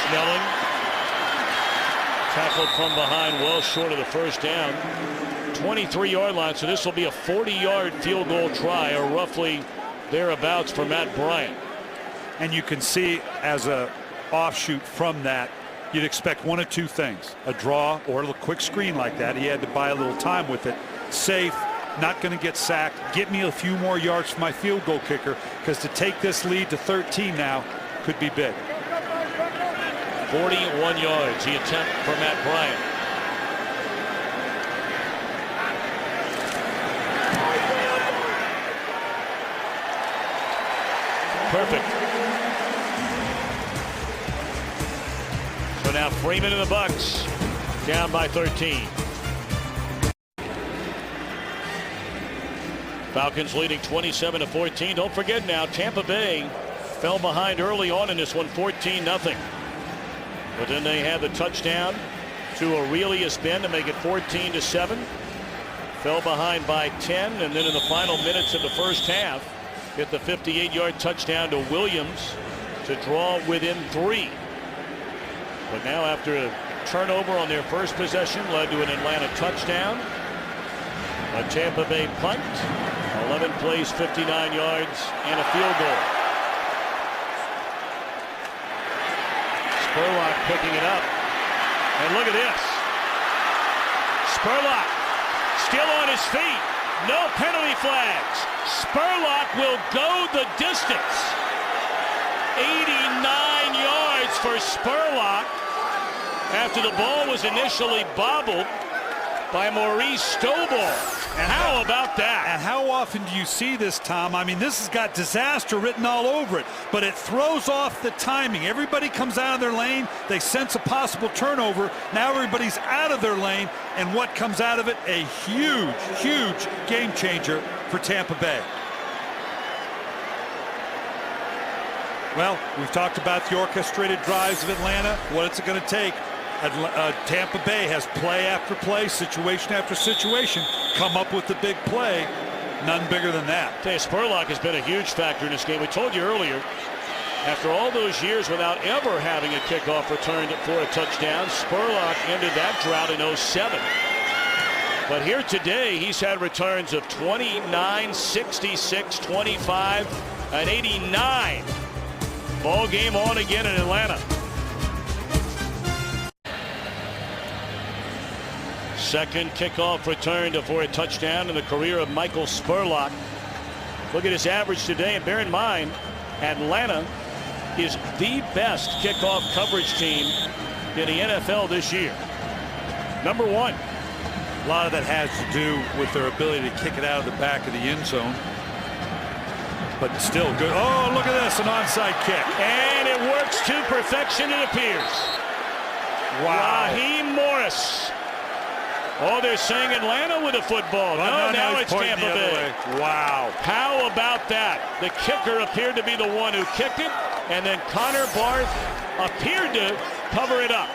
A: Snelling tackled from behind, well short of the first down. 23-yard line, so this will be a 40-yard field goal try, or roughly thereabouts for Matt Bryant.
B: And you can see as a offshoot from that, you'd expect one of two things: a draw or a quick screen like that. He had to buy a little time with it. Safe, not going to get sacked. Get me a few more yards for my field goal kicker, because to take this lead to 13 now could be big.
A: 41 yards, the attempt for Matt Bryant. Perfect. So now Freeman and the Bucs down by 13. Falcons leading 27-14. Don't forget now, Tampa Bay fell behind early on in this one, 14-0. But then they had the touchdown to Aurelius Ben to make it 14-7. Fell behind by 10, and then in the final minutes of the first half, hit the 58-yard touchdown to Williams to draw within 3. But now after a turnover on their first possession led to an Atlanta touchdown. A Tampa Bay punt, 11 plays, 59 yards, and a field goal. Spurlock picking it up. And look at this. Spurlock still on his feet. No penalty flags. Spurlock will go the distance. 89 yards for Spurlock after the ball was initially bobbled by Maurice Stovall. And how about that?
B: And how often do you see this, Tom? I mean, this has got disaster written all over it, but it throws off the timing. Everybody comes out of their lane. They sense a possible turnover. Now everybody's out of their lane, and what comes out of it? A huge, huge game changer for Tampa Bay. Well, we've talked about the orchestrated drives of Atlanta. What is it going to take? Tampa Bay has play after play, situation after situation, come up with the big play. None bigger than that.
A: Spurlock has been a huge factor in this game. We told you earlier, after all those years without ever having a kickoff returned for a touchdown, Spurlock ended that drought in 07. But here today, he's had returns of 29, 66, 25, and 89. Ball game on again in Atlanta. Second kickoff return for a touchdown in the career of Michael Spurlock. Look at his average today, and bear in mind, Atlanta is the best kickoff coverage team in the NFL this year. Number 1.
B: A lot of that has to do with their ability to kick it out of the back of the end zone. But still good. Oh, look at this, an onside kick.
A: And it works to perfection, it appears.
B: Wow.
A: Raheem Morris. Oh, they're saying Atlanta with a football. No, now it's Tampa Bay.
B: Wow.
A: How about that? The kicker appeared to be the one who kicked it, and then Connor Barth appeared to cover it up.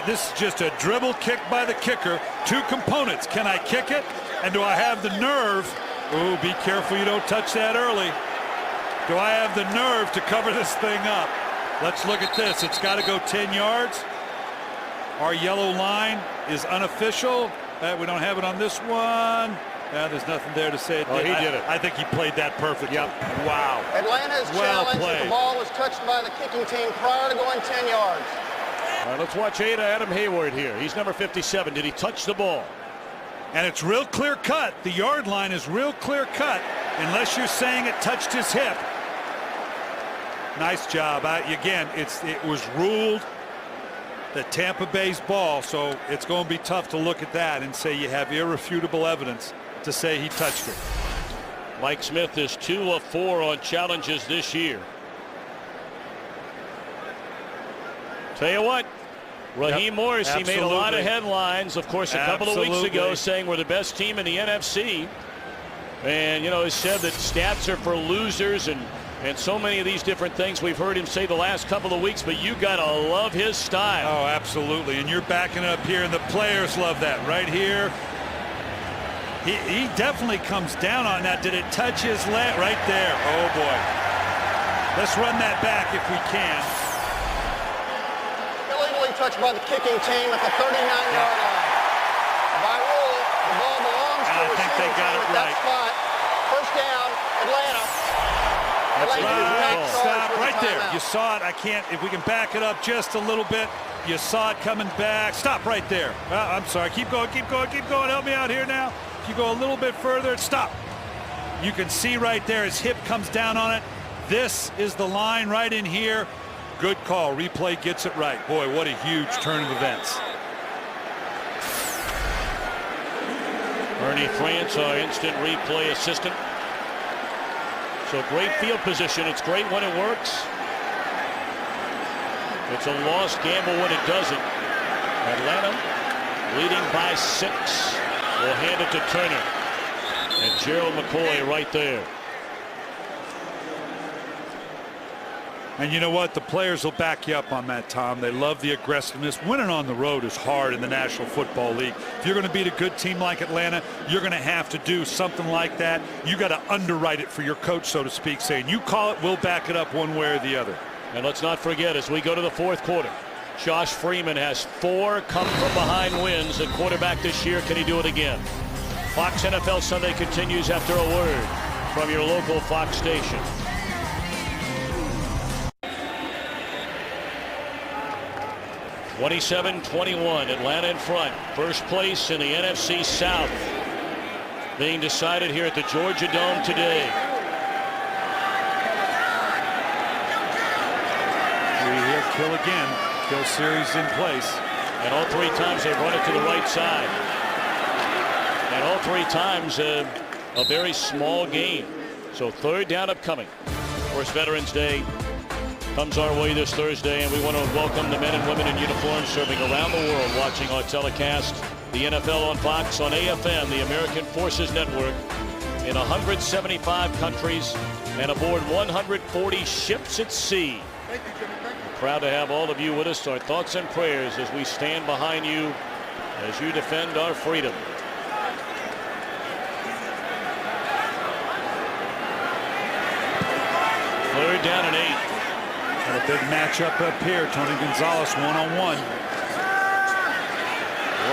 B: This is just a dribble kick by the kicker. Two components. Can I kick it? And do I have the nerve? Ooh, be careful you don't touch that early. Do I have the nerve to cover this thing up? Let's look at this. It's got to go 10 yards. Our yellow line is unofficial. We don't have it on this one. There's nothing there to say it did.
A: He did it.
B: I think he played that perfectly.
A: Yep.
B: Wow.
C: Atlanta is challenged if the ball was touched by the kicking team prior to going 10 yards.
A: All right, let's watch Adam Hayward here. He's number 57. Did he touch the ball?
B: And it's real clear cut. The yard line is real clear cut, unless you're saying it touched his hip. Nice job. Again, it was ruled that Tampa Bay's ball, so it's going to be tough to look at that and say you have irrefutable evidence to say he touched it.
A: Mike Smith is 2 of 4 on challenges this year. Tell you what, Raheem Morris, he made a lot of headlines, of course, a couple of weeks ago, saying we're the best team in the NFC. And, you know, he said that stats are for losers and so many of these different things we've heard him say the last couple of weeks, but you got to love his style.
B: Oh, absolutely. And you're backing it up here, and the players love that right here. He definitely comes down on that. Did it touch his leg? Right there. Oh, boy. Let's run that back if we can.
C: Illegally touched by the kicking team at the 39-yard line. By rule, the ball belongs to the receiving team at that spot. First down, Atlanta.
B: Stop right there. You saw it. I can't. If we can back it up just a little bit. You saw it coming back. Stop right there. I'm sorry. Keep going. Keep going. Keep going. Help me out here now. You go a little bit further. Stop. You can see right there his hip comes down on it. This is the line right in here. Good call. Replay gets it right. Boy, what a huge turn of events.
A: Ernie France, our instant replay assistant. So great field position. It's great when it works. It's a lost gamble when it doesn't. Atlanta leading by 6. Will hand it to Turner. And Gerald McCoy right there.
B: And you know what? The players will back you up on that, Tom. They love the aggressiveness. Winning on the road is hard in the National Football League. If you're going to beat a good team like Atlanta, you're going to have to do something like that. You got to underwrite it for your coach, so to speak, saying, you call it, we'll back it up one way or the other.
A: And let's not forget, as we go to the 4th quarter, Josh Freeman has 4 come-from-behind wins at quarterback this year. Can he do it again? Fox NFL Sunday continues after a word from your local Fox station. (27-21), Atlanta in front. First place in the NFC South being decided here at the Georgia Dome today.
B: He'll kill again. Kill series in place.
A: And all 3 times they've run it to the right side. And all 3 times a very small gain. So 3rd down upcoming. Of course, Veterans Day comes our way this Thursday, and we want to welcome the men and women in uniform serving around the world watching our telecast. The NFL on Fox, on AFM, the American Forces Network, in 175 countries and aboard 140 ships at sea.
D: Thank you, Jimmy. Thank you.
A: Proud to have all of you with us. Our thoughts and prayers as we stand behind you as you defend our freedom. Third down and 8.
B: And a big matchup up here. Tony Gonzalez one-on-one.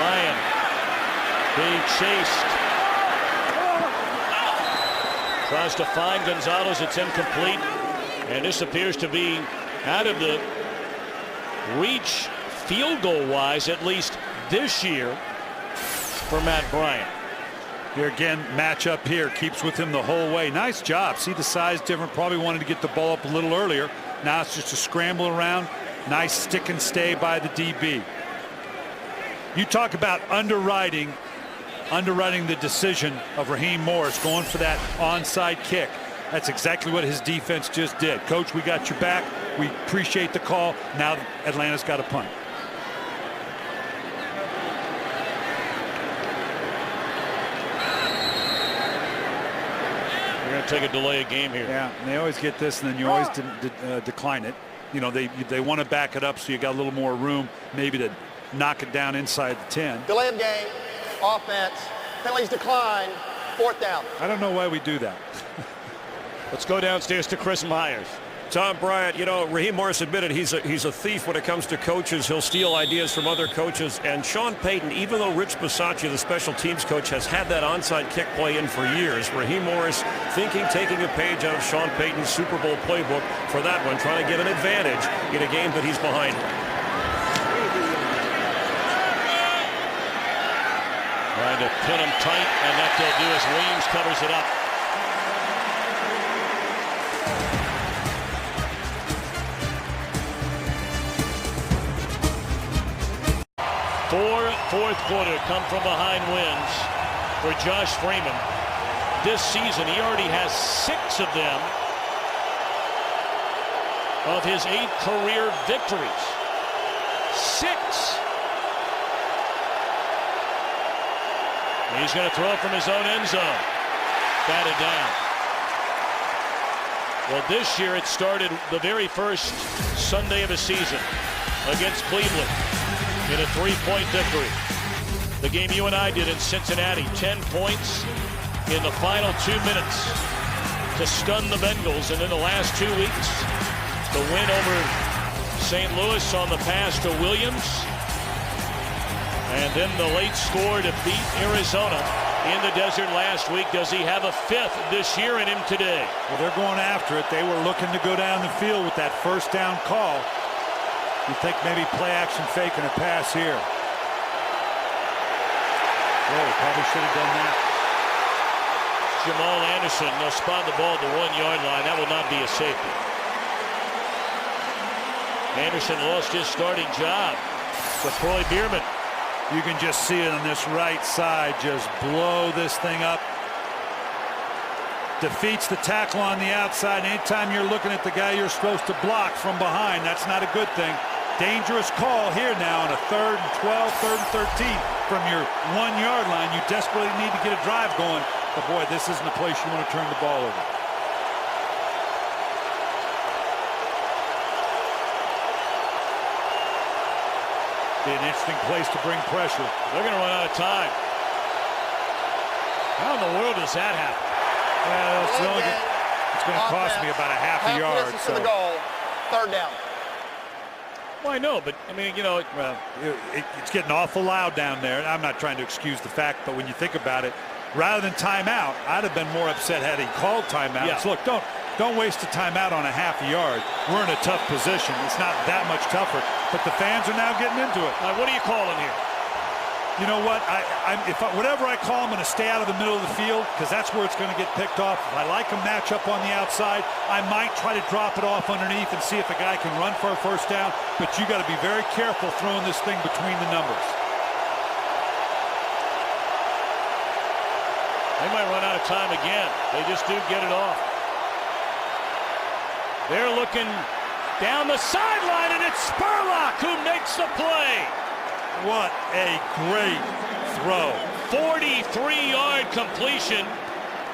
A: Ryan being chased. Tries to find Gonzalez. It's incomplete. And this appears to be out of the reach field goal wise, at least this year, for Matt Bryant.
B: Here again, matchup here. Keeps with him the whole way. Nice job. See the size different. Probably wanted to get the ball up a little earlier. Now it's just a scramble around. Nice stick and stay by the DB. You talk about underwriting the decision of Raheem Morris going for that onside kick. That's exactly what his defense just did. Coach, we got your back. We appreciate the call. Now Atlanta's got a punt.
A: We're going to take a delay of game here.
B: Yeah, and they always get this, and then you always decline it. You know, they want to back it up so you got a little more room maybe to knock it down inside the 10.
C: Delay of game, offense, penalties decline, 4th down.
B: I don't know why we do that.
A: Let's go downstairs to Chris Myers.
E: Tom Bryant, you know, Raheem Morris admitted he's a thief when it comes to coaches. He'll steal ideas from other coaches. And Sean Payton, even though Rich Bisaccia, the special teams coach, has had that onside kick play in for years, Raheem Morris taking a page out of Sean Payton's Super Bowl playbook for that one, trying to get an advantage in a game that he's behind.
A: Trying to pin him tight, and that they'll do as Williams covers it up. Fourth quarter come from behind wins for Josh Freeman. This season, he already has 6 of them of his 8 career victories. 6. He's going to throw it from his own end zone. Batted down. Well, this year it started the very first Sunday of the season against Cleveland in a 3-point victory. The game you and I did in Cincinnati, 10 points in the final 2 minutes to stun the Bengals. And in the last 2 weeks, the win over St. Louis on the pass to Williams. And then the late score to beat Arizona in the desert last week. Does he have a 5th this year in him today?
B: Well, they're going after it. They were looking to go down the field with that first down call. You think maybe play action fake and a pass here. Oh, probably should have done that.
A: Jamal Anderson. They'll spot the ball at the 1-yard line. That will not be a safety. Anderson lost his starting job to Troy Bierman.
B: You can just see it on this right side. Just blow this thing up. Defeats the tackle on the outside. Anytime you're looking at the guy you're supposed to block from behind, that's not a good thing. Dangerous call here now on a 3rd and 12, 3rd and 13 from your 1-yard line. You desperately need to get a drive going. But boy, this isn't a place you want to turn the ball over. Be an interesting place to bring pressure.
A: They're going to run out of time. How in the world does that happen?
B: Well, it's going to cost me about a half a yard.
C: To the goal, 3rd down.
A: Well, I know, but I mean, you know,
B: well, it's getting awful loud down there. I'm not trying to excuse the fact, but when you think about it, rather than timeout, I'd have been more upset had he called timeout.
A: Yeah.
B: Look, don't waste a timeout on a half a yard. We're in a tough position. It's not that much tougher, but the fans are now getting into it.
A: What are you calling here?
B: You know what? Whatever I call, I'm going to stay out of the middle of the field because that's where it's going to get picked off. If I like a matchup on the outside, I might try to drop it off underneath and see if a guy can run for a 1st down. But you got to be very careful throwing this thing between the numbers.
A: They might run out of time again. They just do get it off. They're looking down the sideline, and it's Spurlock who makes the play.
B: What a great throw.
A: 43-yard completion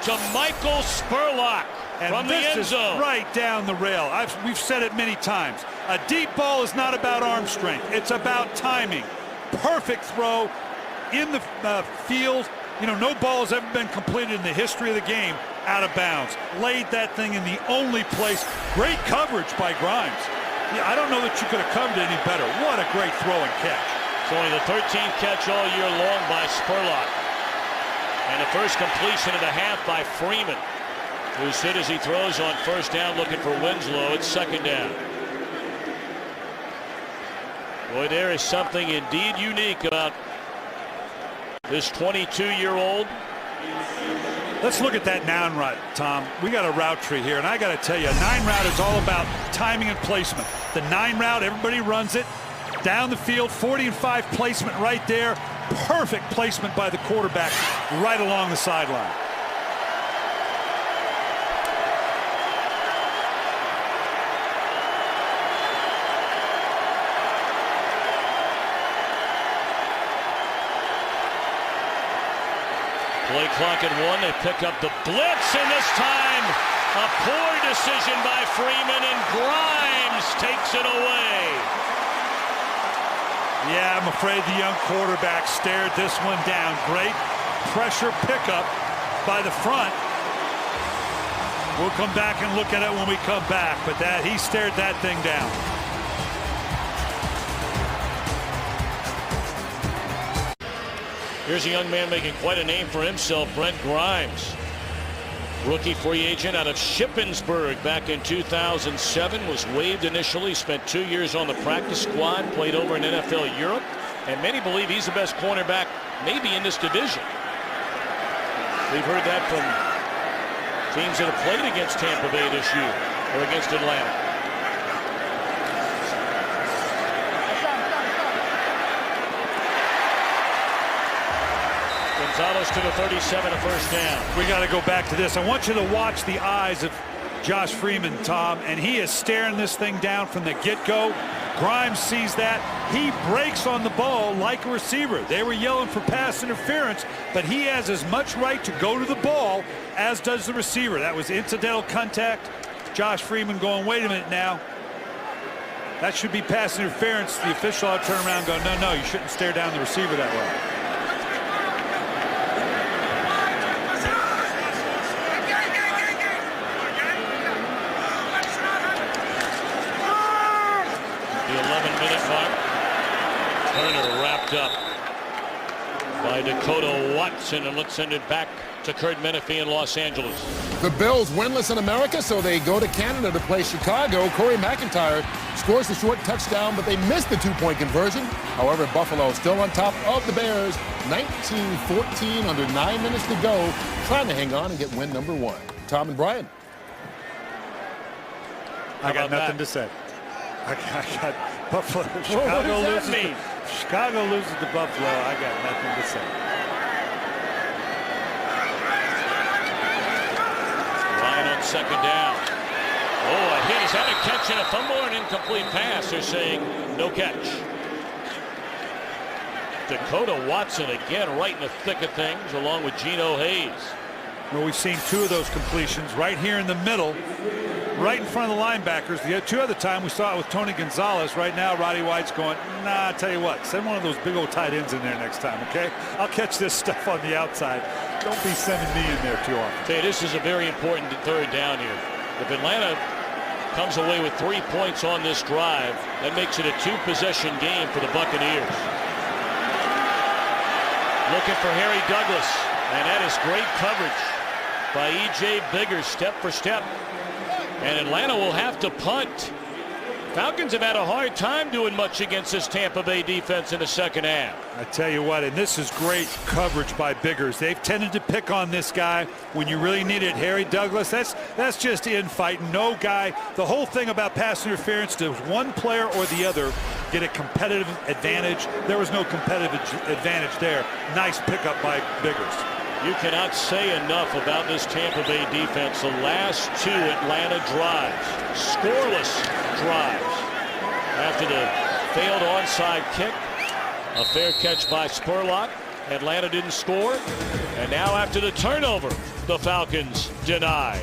A: to Michael Spurlock from the end zone.
B: Right down the rail. We've said it many times. A deep ball is not about arm strength. It's about timing. Perfect throw in the field. You know, no ball has ever been completed in the history of the game out of bounds. Laid that thing in the only place. Great coverage by Grimes. Yeah, I don't know that you could have covered it any better. What a great throw and catch.
A: It's only the 13th catch all year long by Spurlock. And the first completion of the half by Freeman, who's hit as he throws on 1st down looking for Winslow. It's 2nd down. Boy, there is something indeed unique about this 22-year-old.
B: Let's look at that 9 route, Tom. We got a route tree here, and I got to tell you, a 9 route is all about timing and placement. The 9 route, everybody runs it. Down the field, 40 and 5 placement right there. Perfect placement by the quarterback right along the sideline.
A: Play clock at 1. They pick up the blitz, and this time a poor decision by Freeman, and Grimes takes it away.
B: Yeah, I'm afraid the young quarterback stared this one down. Great pressure pickup by the front. We'll come back and look at it when we come back, but he stared that thing down.
A: Here's a young man making quite a name for himself, Brent Grimes. Rookie free agent out of Shippensburg back in 2007, was waived initially, spent 2 years on the practice squad, played over in NFL Europe, and many believe he's the best cornerback maybe in this division. We've heard that from teams that have played against Tampa Bay this year or against Atlanta. Gonzalez to the 37, a 1st down.
B: We got to go back to this. I want you to watch the eyes of Josh Freeman, Tom, and he is staring this thing down from the get-go. Grimes sees that. He breaks on the ball like a receiver. They were yelling for pass interference, but he has as much right to go to the ball as does the receiver. That was incidental contact. Josh Freeman going, wait a minute now. That should be pass interference. The official ought to turn around and go, no, you shouldn't stare down the receiver that way.
A: Turner wrapped up by Dakota Watson, and let's send it back to Kurt Menefee in Los Angeles.
D: The Bills winless in America, so they go to Canada to play Chicago. Corey McIntyre scores the short touchdown, but they missed the two-point conversion. However, Buffalo still on top of the Bears, 19-14, under 9 minutes to go, trying to hang on and get win number 1. Tom and Brian.
G: I got nothing to say. I got Buffalo.
A: Chicago loses.
G: Chicago loses to Buffalo. I got nothing to say.
A: Ryan on second down. Oh, a hit. Is that a catch and a fumble or an incomplete pass? They're saying no catch. Dakota Watson again right in the thick of things along with Geno Hayes.
B: Well, we've seen 2 of those completions right here in the middle, right in front of the linebackers. The 2 other time we saw it with Tony Gonzalez. Right now, Roddy White's going, nah, I tell you what, send one of those big old tight ends in there next time, okay? I'll catch this stuff on the outside. Don't be sending me in there too often.
A: Hey, this is a very important third down here. If Atlanta comes away with 3 points on this drive, that makes it a 2-possession game for the Buccaneers. Looking for Harry Douglas, and that is great coverage by E.J. Biggers, step for step. And Atlanta will have to punt. Falcons have had a hard time doing much against this Tampa Bay defense in the second half.
B: I tell you what, and this is great coverage by Biggers. They've tended to pick on this guy when you really need it. Harry Douglas, that's just infighting. No guy. The whole thing about pass interference, does one player or the other get a competitive advantage? There was no competitive advantage there. Nice pickup by Biggers.
A: You cannot say enough about this Tampa Bay defense. The last 2 Atlanta drives, scoreless drives. After the failed onside kick, a fair catch by Spurlock. Atlanta didn't score. And now after the turnover, the Falcons denied.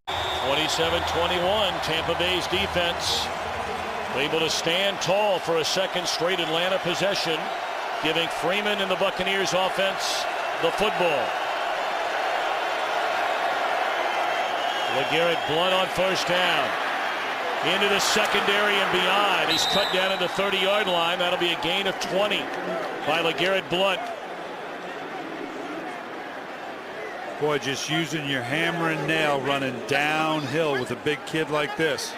A: 27-21, Tampa Bay's defense able to stand tall for a second straight Atlanta possession, giving Freeman and the Buccaneers offense the football. LeGarrette Blount on first down. Into the secondary and beyond. He's cut down at the 30-yard line. That'll be a gain of 20 by LeGarrette Blount.
B: Boy, just using your hammer and nail running downhill with a big kid like this.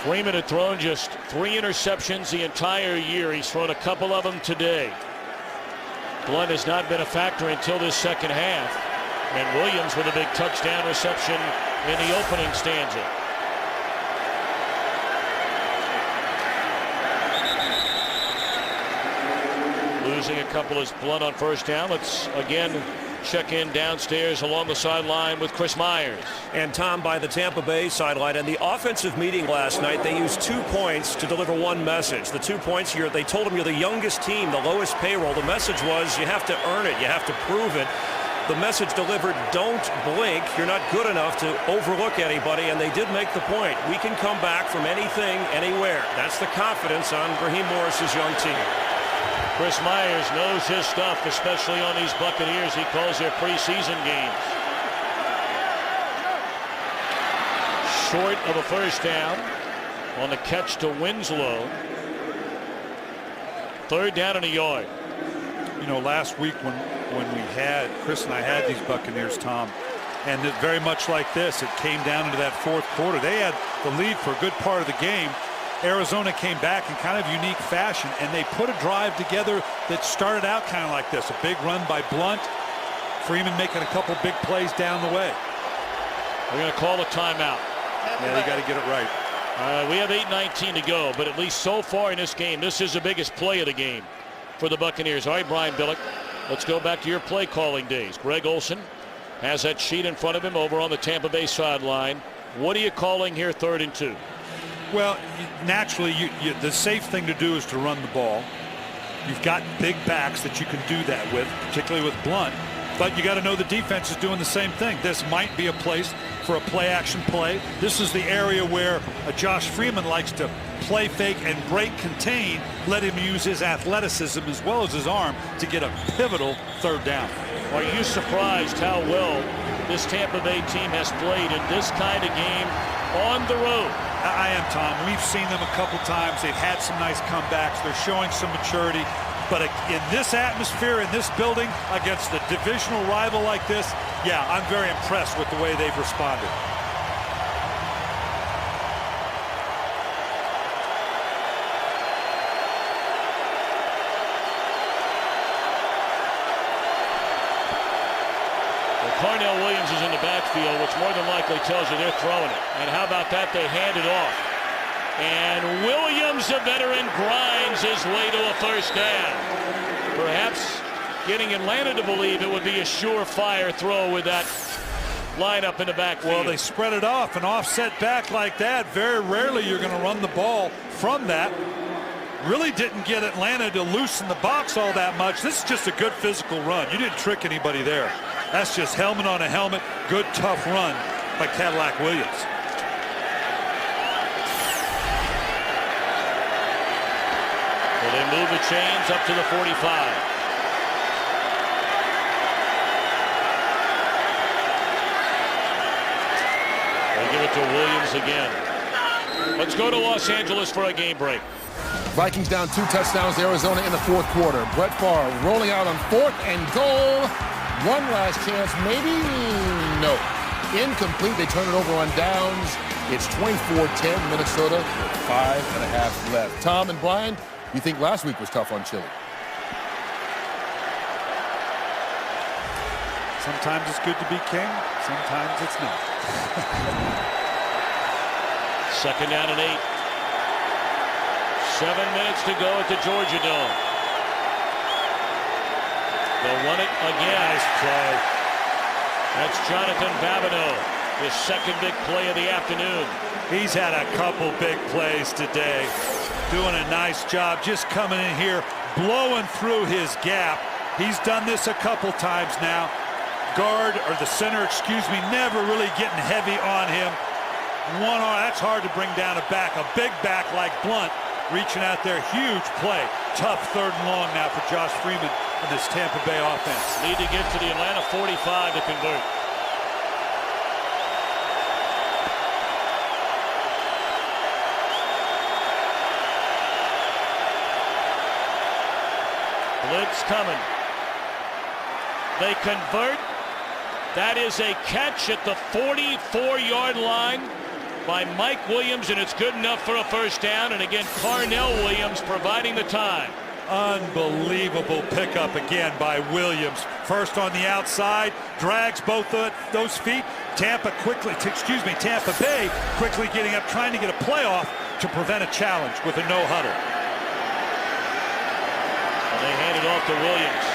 A: Freeman had thrown just 3 interceptions the entire year. He's thrown a couple of them today. Blount has not been a factor until this second half. And Williams with a big touchdown reception in the opening stanza. Losing a couple is Blount on first down. Let's again check in downstairs along the sideline with Chris Myers.
E: And Tom, by the Tampa Bay sideline, and the offensive meeting last night, they used 2 points to deliver one message. The 2 points here, they told them you're the youngest team, the lowest payroll. The message was you have to earn it, you have to prove it. The message delivered, don't blink, you're not good enough to overlook anybody, and they did make the point. We can come back from anything, anywhere. That's the confidence on Raheem Morris's young team.
A: Chris Myers knows his stuff, especially on these Buccaneers. He calls their preseason games. Short of a first down on the catch to Winslow. Third down and a yard.
B: You know, last week when Chris and I had these Buccaneers, Tom, and very much like this, it came down into that fourth quarter. They had the lead for a good part of the game. Arizona came back in kind of unique fashion, and they put a drive together that started out kind of like this. A big run by Blount. Freeman making a couple big plays down the way.
A: We're going to call a timeout.
B: Yeah, they got to get it right.
A: We have 8:19 to go, but at least so far in this game, this is the biggest play of the game for the Buccaneers. All right, Brian Billick, let's go back to your play calling days. Greg Olson has that sheet in front of him over on the Tampa Bay sideline. What are you calling here, 3rd and 2?
B: Well, naturally, the safe thing to do is to run the ball. You've got big backs that you can do that with, particularly with Blount. But you got to know the defense is doing the same thing. This might be a place for a play-action play. This is the area where Josh Freeman likes to play fake and break contain. Let him use his athleticism as well as his arm to get a pivotal 3rd down.
A: Are you surprised how well this Tampa Bay team has played in this kind of game on the road?
B: I am, Tom. We've seen them a couple times. They've had some nice comebacks. They're showing some maturity. But in this atmosphere, in this building, against a divisional rival like this, yeah, I'm very impressed with the way they've responded.
A: Cornell Williams is in the backfield, which more than likely tells you they're throwing it. And how about that? They hand it off. And Williams, a veteran, grinds his way to a first down. Perhaps getting Atlanta to believe it would be a surefire throw with that lineup in the backfield.
B: Well, they spread it off, an offset back like that. Very rarely you're going to run the ball from that. Really didn't get Atlanta to loosen the box all that much. This is just a good physical run. You didn't trick anybody there. That's just helmet on a helmet. Good, tough run by Cadillac Williams.
A: Well, they move the chains up to the 45. They give it to Williams again. Let's go to Los Angeles for a game break.
D: Vikings down 2 touchdowns to Arizona in the 4th quarter. Brett Favre rolling out on 4th and goal. One last chance, maybe? No. Incomplete. They turn it over on downs. It's 24-10 Minnesota with 5.5 left. Tom and Brian, you think last week was tough on Chile?
B: Sometimes it's good to be king. Sometimes it's not.
A: 2nd down and 8. 7 minutes to go at the Georgia Dome. They'll run it again.
B: Nice play.
A: That's Jonathan Babineau, his second big play of the afternoon.
B: He's had a couple big plays today. Doing a nice job just coming in here, blowing through his gap. He's done this a couple times now. Guard, or the center, excuse me, never really getting heavy on him. One arm, that's hard to bring down a back. A big back like Blunt reaching out there. Huge play. Tough 3rd and long now for Josh Freeman and this Tampa Bay offense.
A: Need to get to the Atlanta 45 to convert. Blitz coming. They convert. That is a catch at the 44-yard line by Mike Williams, and it's good enough for a first down. And again, Cornell Williams providing the time.
B: Unbelievable pickup again by Williams. First on the outside, drags both those feet. Tampa Bay quickly getting up, trying to get a playoff to prevent a challenge with a no-huddle.
A: And they hand it off to Williams.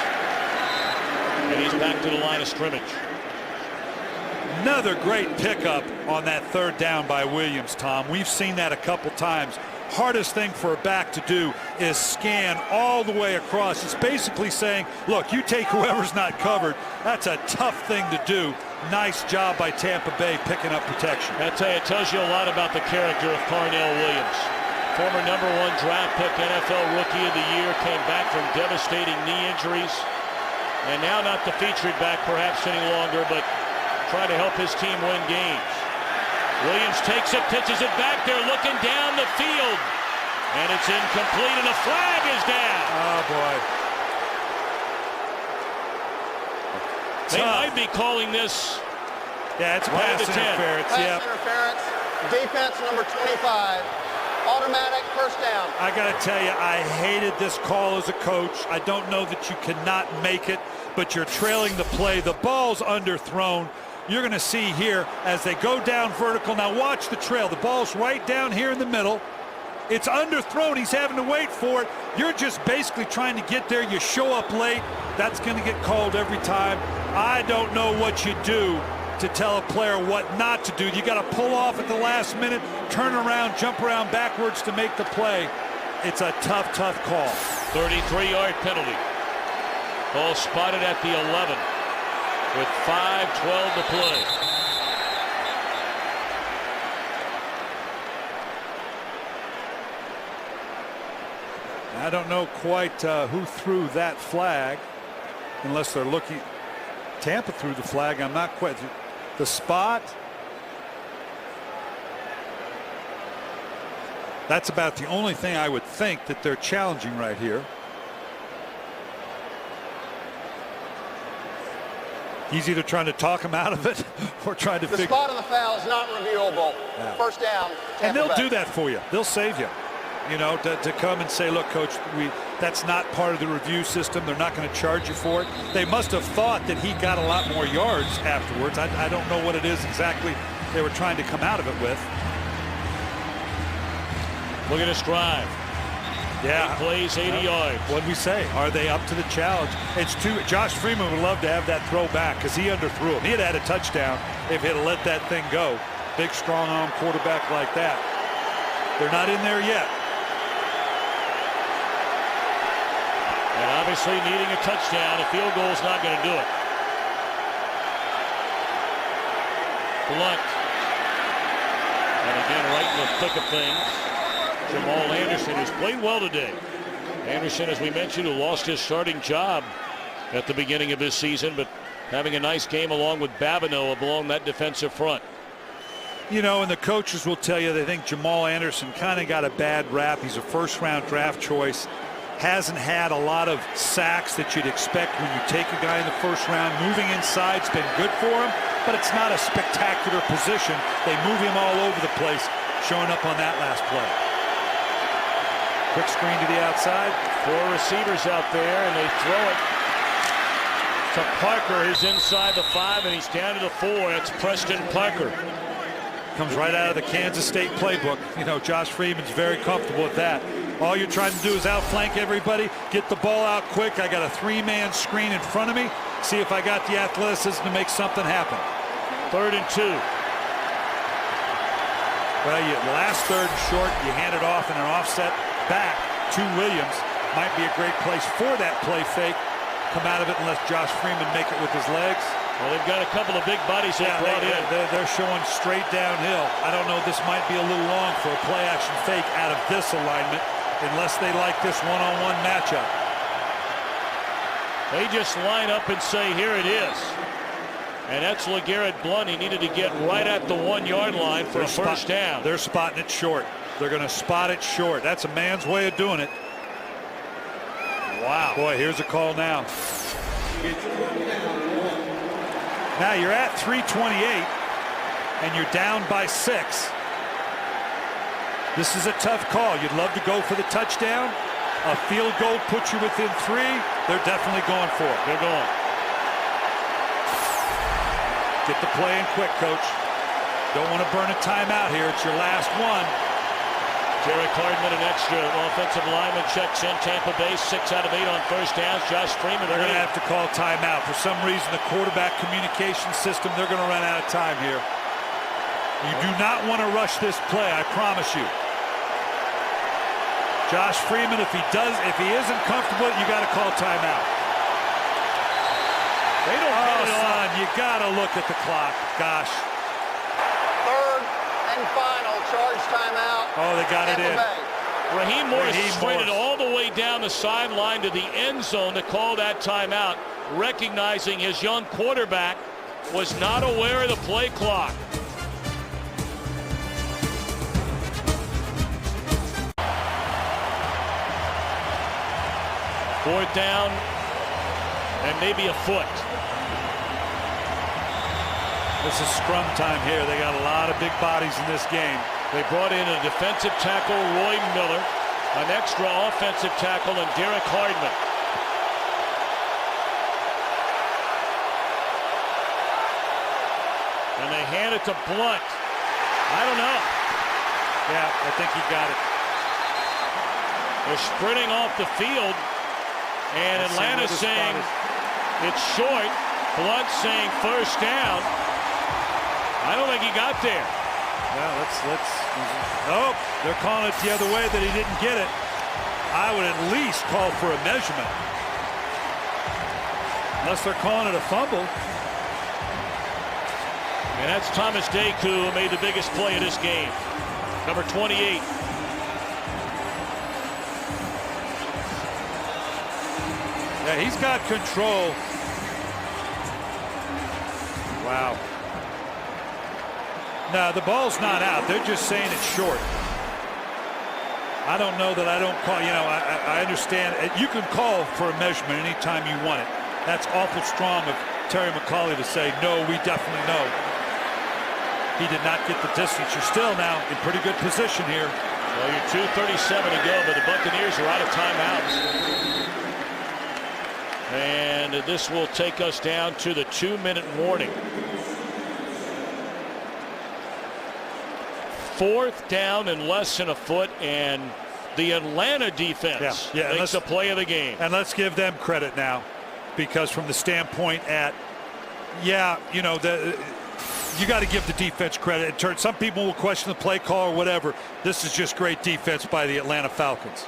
A: And he's back to the line of scrimmage.
B: Another great pickup on that 3rd down by Williams, Tom. We've seen that a couple times. Hardest thing for a back to do is scan all the way across. It's basically saying, look, you take whoever's not covered. That's a tough thing to do. Nice job by Tampa Bay picking up protection.
A: I tell you, it tells you a lot about the character of Cornell Williams. Former #1 draft pick, NFL Rookie of the Year, came back from devastating knee injuries. And now not the featured back perhaps any longer, but try to help his team win games. Williams takes it, pitches it back. They're looking down the field. And it's incomplete, and a flag is down.
B: Oh, boy.
A: They might be calling this.
B: Yeah, it's pass interference.
C: Pass interference. Defense number 25. Automatic first down.
B: I got to tell you, I hated this call as a coach. I don't know that you cannot make it, but you're trailing the play. The ball's underthrown. You're going to see here as they go down vertical. Now watch the trail. The ball's right down here in the middle. It's underthrown. He's having to wait for it. You're just basically trying to get there. You show up late. That's going to get called every time. I don't know what you do to tell a player what not to do. You got to pull off at the last minute, turn around, jump around backwards to make the play. It's a tough, tough call.
A: 33-yard penalty. Ball spotted at the 11 with 5:12 to play.
B: I don't know quite who threw that flag, unless they're looking. Tampa threw the flag. I'm not quite. The spot. That's about the only thing I would think that they're challenging right here. He's either trying to talk him out of it or trying to
C: The
B: figure.
C: spot of the foul is not reviewable.
B: Yeah.
C: First down.
B: And they'll
C: Tampa
B: do
C: Bay.
B: that for you. They'll save you. You know, to come and say, look, coach, that's not part of the review system. They're not going to charge you for it. They must have thought that he got a lot more yards afterwards. I don't know what it is exactly they were trying to come out of it with.
A: Look at this drive.
B: Yeah.
A: 8 plays, 80 yards.
B: What'd we say? Are they up to the challenge? It's too. Josh Freeman would love to have that throw back because he underthrew him. He had a touchdown if he'd have let that thing go. Big, strong arm quarterback like that. They're not in there yet.
A: And obviously needing a touchdown. A field goal is not going to do it. Blunt. And again, right in the thick of things. Jamal Anderson, who's played well today. Anderson, as we mentioned, who lost his starting job at the beginning of his season, but having a nice game along with Babineau along that defensive front.
B: You know, and the coaches will tell you they think Jamal Anderson kind of got a bad rap. He's a first-round draft choice. Hasn't had a lot of sacks that you'd expect when you take a guy in the first round. Moving inside's been good for him, but it's not a spectacular position. They move him all over the place, showing up on that last play. Quick screen to the outside.
A: 4 receivers out there, and they throw it to Parker. He's inside the 5, and he's down to the 4. It's Preston Parker.
B: Comes right out of the Kansas State playbook. You know, Josh Freeman's very comfortable with that. All you're trying to do is outflank everybody, get the ball out quick. I got a 3-man screen in front of me. See if I got the athleticism to make something happen.
A: 3rd and 2.
B: Well, last third and short, you hand it off in an offset back to Williams. Might be a great place for that play fake. Come out of it and let Josh Freeman make it with his legs.
A: Well, they've got a couple of big bodies they brought in.
B: They're showing straight downhill. I don't know, this might be a little long for a play action fake out of this alignment unless they like this one-on-one matchup.
A: They just line up and say, here it is. And that's LeGarrette Blount. He needed to get right at the 1-yard line for a first down.
B: They're spotting it short. They're going to spot it short. That's a man's way of doing it.
A: Wow.
B: Boy, here's a call now. Now you're at 3:28 and you're down by 6. This is a tough call. You'd love to go for the touchdown. A field goal puts you within 3. They're definitely going for it.
A: They're going.
B: Get the play in quick, coach. Don't want to burn a timeout here. It's your last one.
A: Derek Hardman, an extra offensive lineman, checks in. Tampa Bay 6 out of 8 on first downs. Josh Freeman.
B: They're going to have to call timeout. For some reason, the quarterback communication system, they're going to run out of time here. You do not want to rush this play, I promise you. Josh Freeman, if he isn't comfortable, you got to call timeout.
A: They don't get it
B: son, you got to look at the clock. Gosh.
C: 3rd and final. Charge timeout.
B: Oh, they got it in.
A: Raheem Morris
B: Raheem
A: sprinted
B: Morris.
A: all the way down the sideline to the end zone to call that timeout, recognizing his young quarterback was not aware of the play clock. Fourth down and maybe a foot.
B: This is scrum time here. They got a lot of big bodies in this game.
A: They brought in a defensive tackle, Roy Miller, an extra offensive tackle, and Derek Hardman. And they hand it to Blount. I don't know.
B: Yeah, I think he got it.
A: They're sprinting off the field, and Atlanta's saying it's short. Blount saying first down. I don't think he got there.
B: Yeah, oh, they're calling it the other way that he didn't get it. I would at least call for a measurement. Unless they're calling it a fumble.
A: And that's Thomas Deku who made the biggest play of this game. Number 28.
B: Yeah, he's got control. Wow. No, the ball's not out. They're just saying it's short. I don't know that I don't call. I understand. You can call for a measurement anytime you want it. That's awful strong of Terry McAuley to say, no, we definitely know. He did not get the distance. You're still now in pretty good position here.
A: Well, you're 2:37 to go, but the Buccaneers are out of timeouts. And this will take us down to the 2-minute warning. 4th down and less than a foot, and the Atlanta defense makes a play of the game.
B: And let's give them credit now, because from the standpoint you got to give the defense credit. Some people will question the play call or whatever. This is just great defense by the Atlanta Falcons.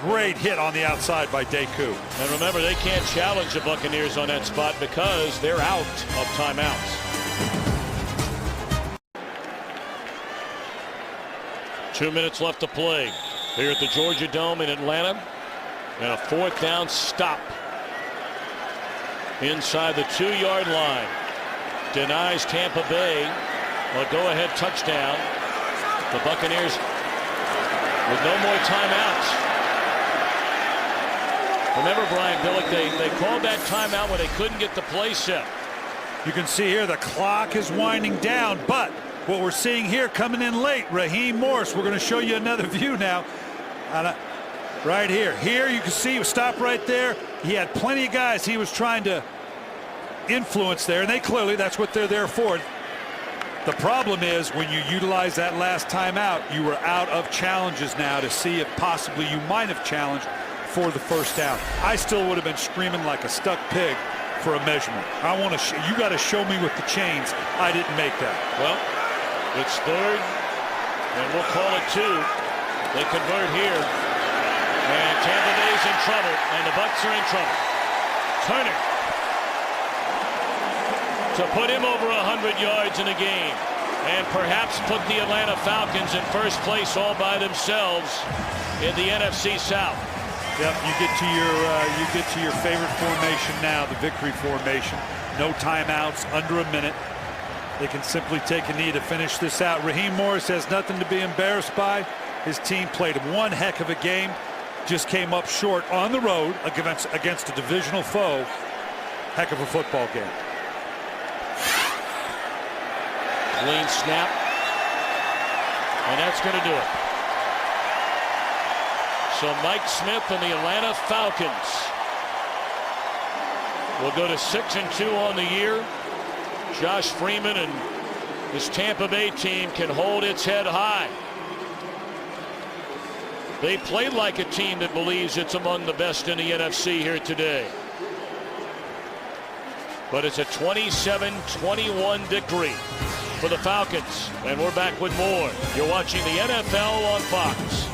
B: Great hit on the outside by Deku.
A: And remember, they can't challenge the Buccaneers on that spot because they're out of timeouts. 2 minutes left to play here at the Georgia Dome in Atlanta. And a 4th down stop inside the 2-yard line. Denies Tampa Bay a go-ahead touchdown. The Buccaneers with no more timeouts. Remember, Brian Billick, they called that timeout when they couldn't get the play set.
B: You can see here the clock is winding down, but what we're seeing here coming in late, Raheem Morris. We're going to show you another view now. Right here. Here you can see, stop right there. He had plenty of guys he was trying to influence there, and that's what they're there for. The problem is when you utilize that last timeout, you were out of challenges now to see if possibly you might have challenged for the 1st down. I still would have been screaming like a stuck pig for a measurement. I want to you got to show me with the chains. I didn't make that.
A: Well, it's 3rd, and we'll call it 2. They convert here, and Tampa Bay's in trouble, and the Bucs are in trouble. Turner to put him over 100 yards in a game, and perhaps put the Atlanta Falcons in first place all by themselves in the NFC South.
B: Yep, you get to your favorite formation now, the victory formation. No timeouts, under a minute. They can simply take a knee to finish this out. Raheem Morris has nothing to be embarrassed by. His team played one heck of a game. Just came up short on the road against a divisional foe. Heck of a football game.
A: Clean snap. And that's going to do it. So Mike Smith and the Atlanta Falcons will go to 6-2 on the year. Josh Freeman and his Tampa Bay team can hold its head high. They played like a team that believes it's among the best in the NFC here today. But it's a 27-21 victory for the Falcons. And we're back with more. You're watching the NFL on Fox.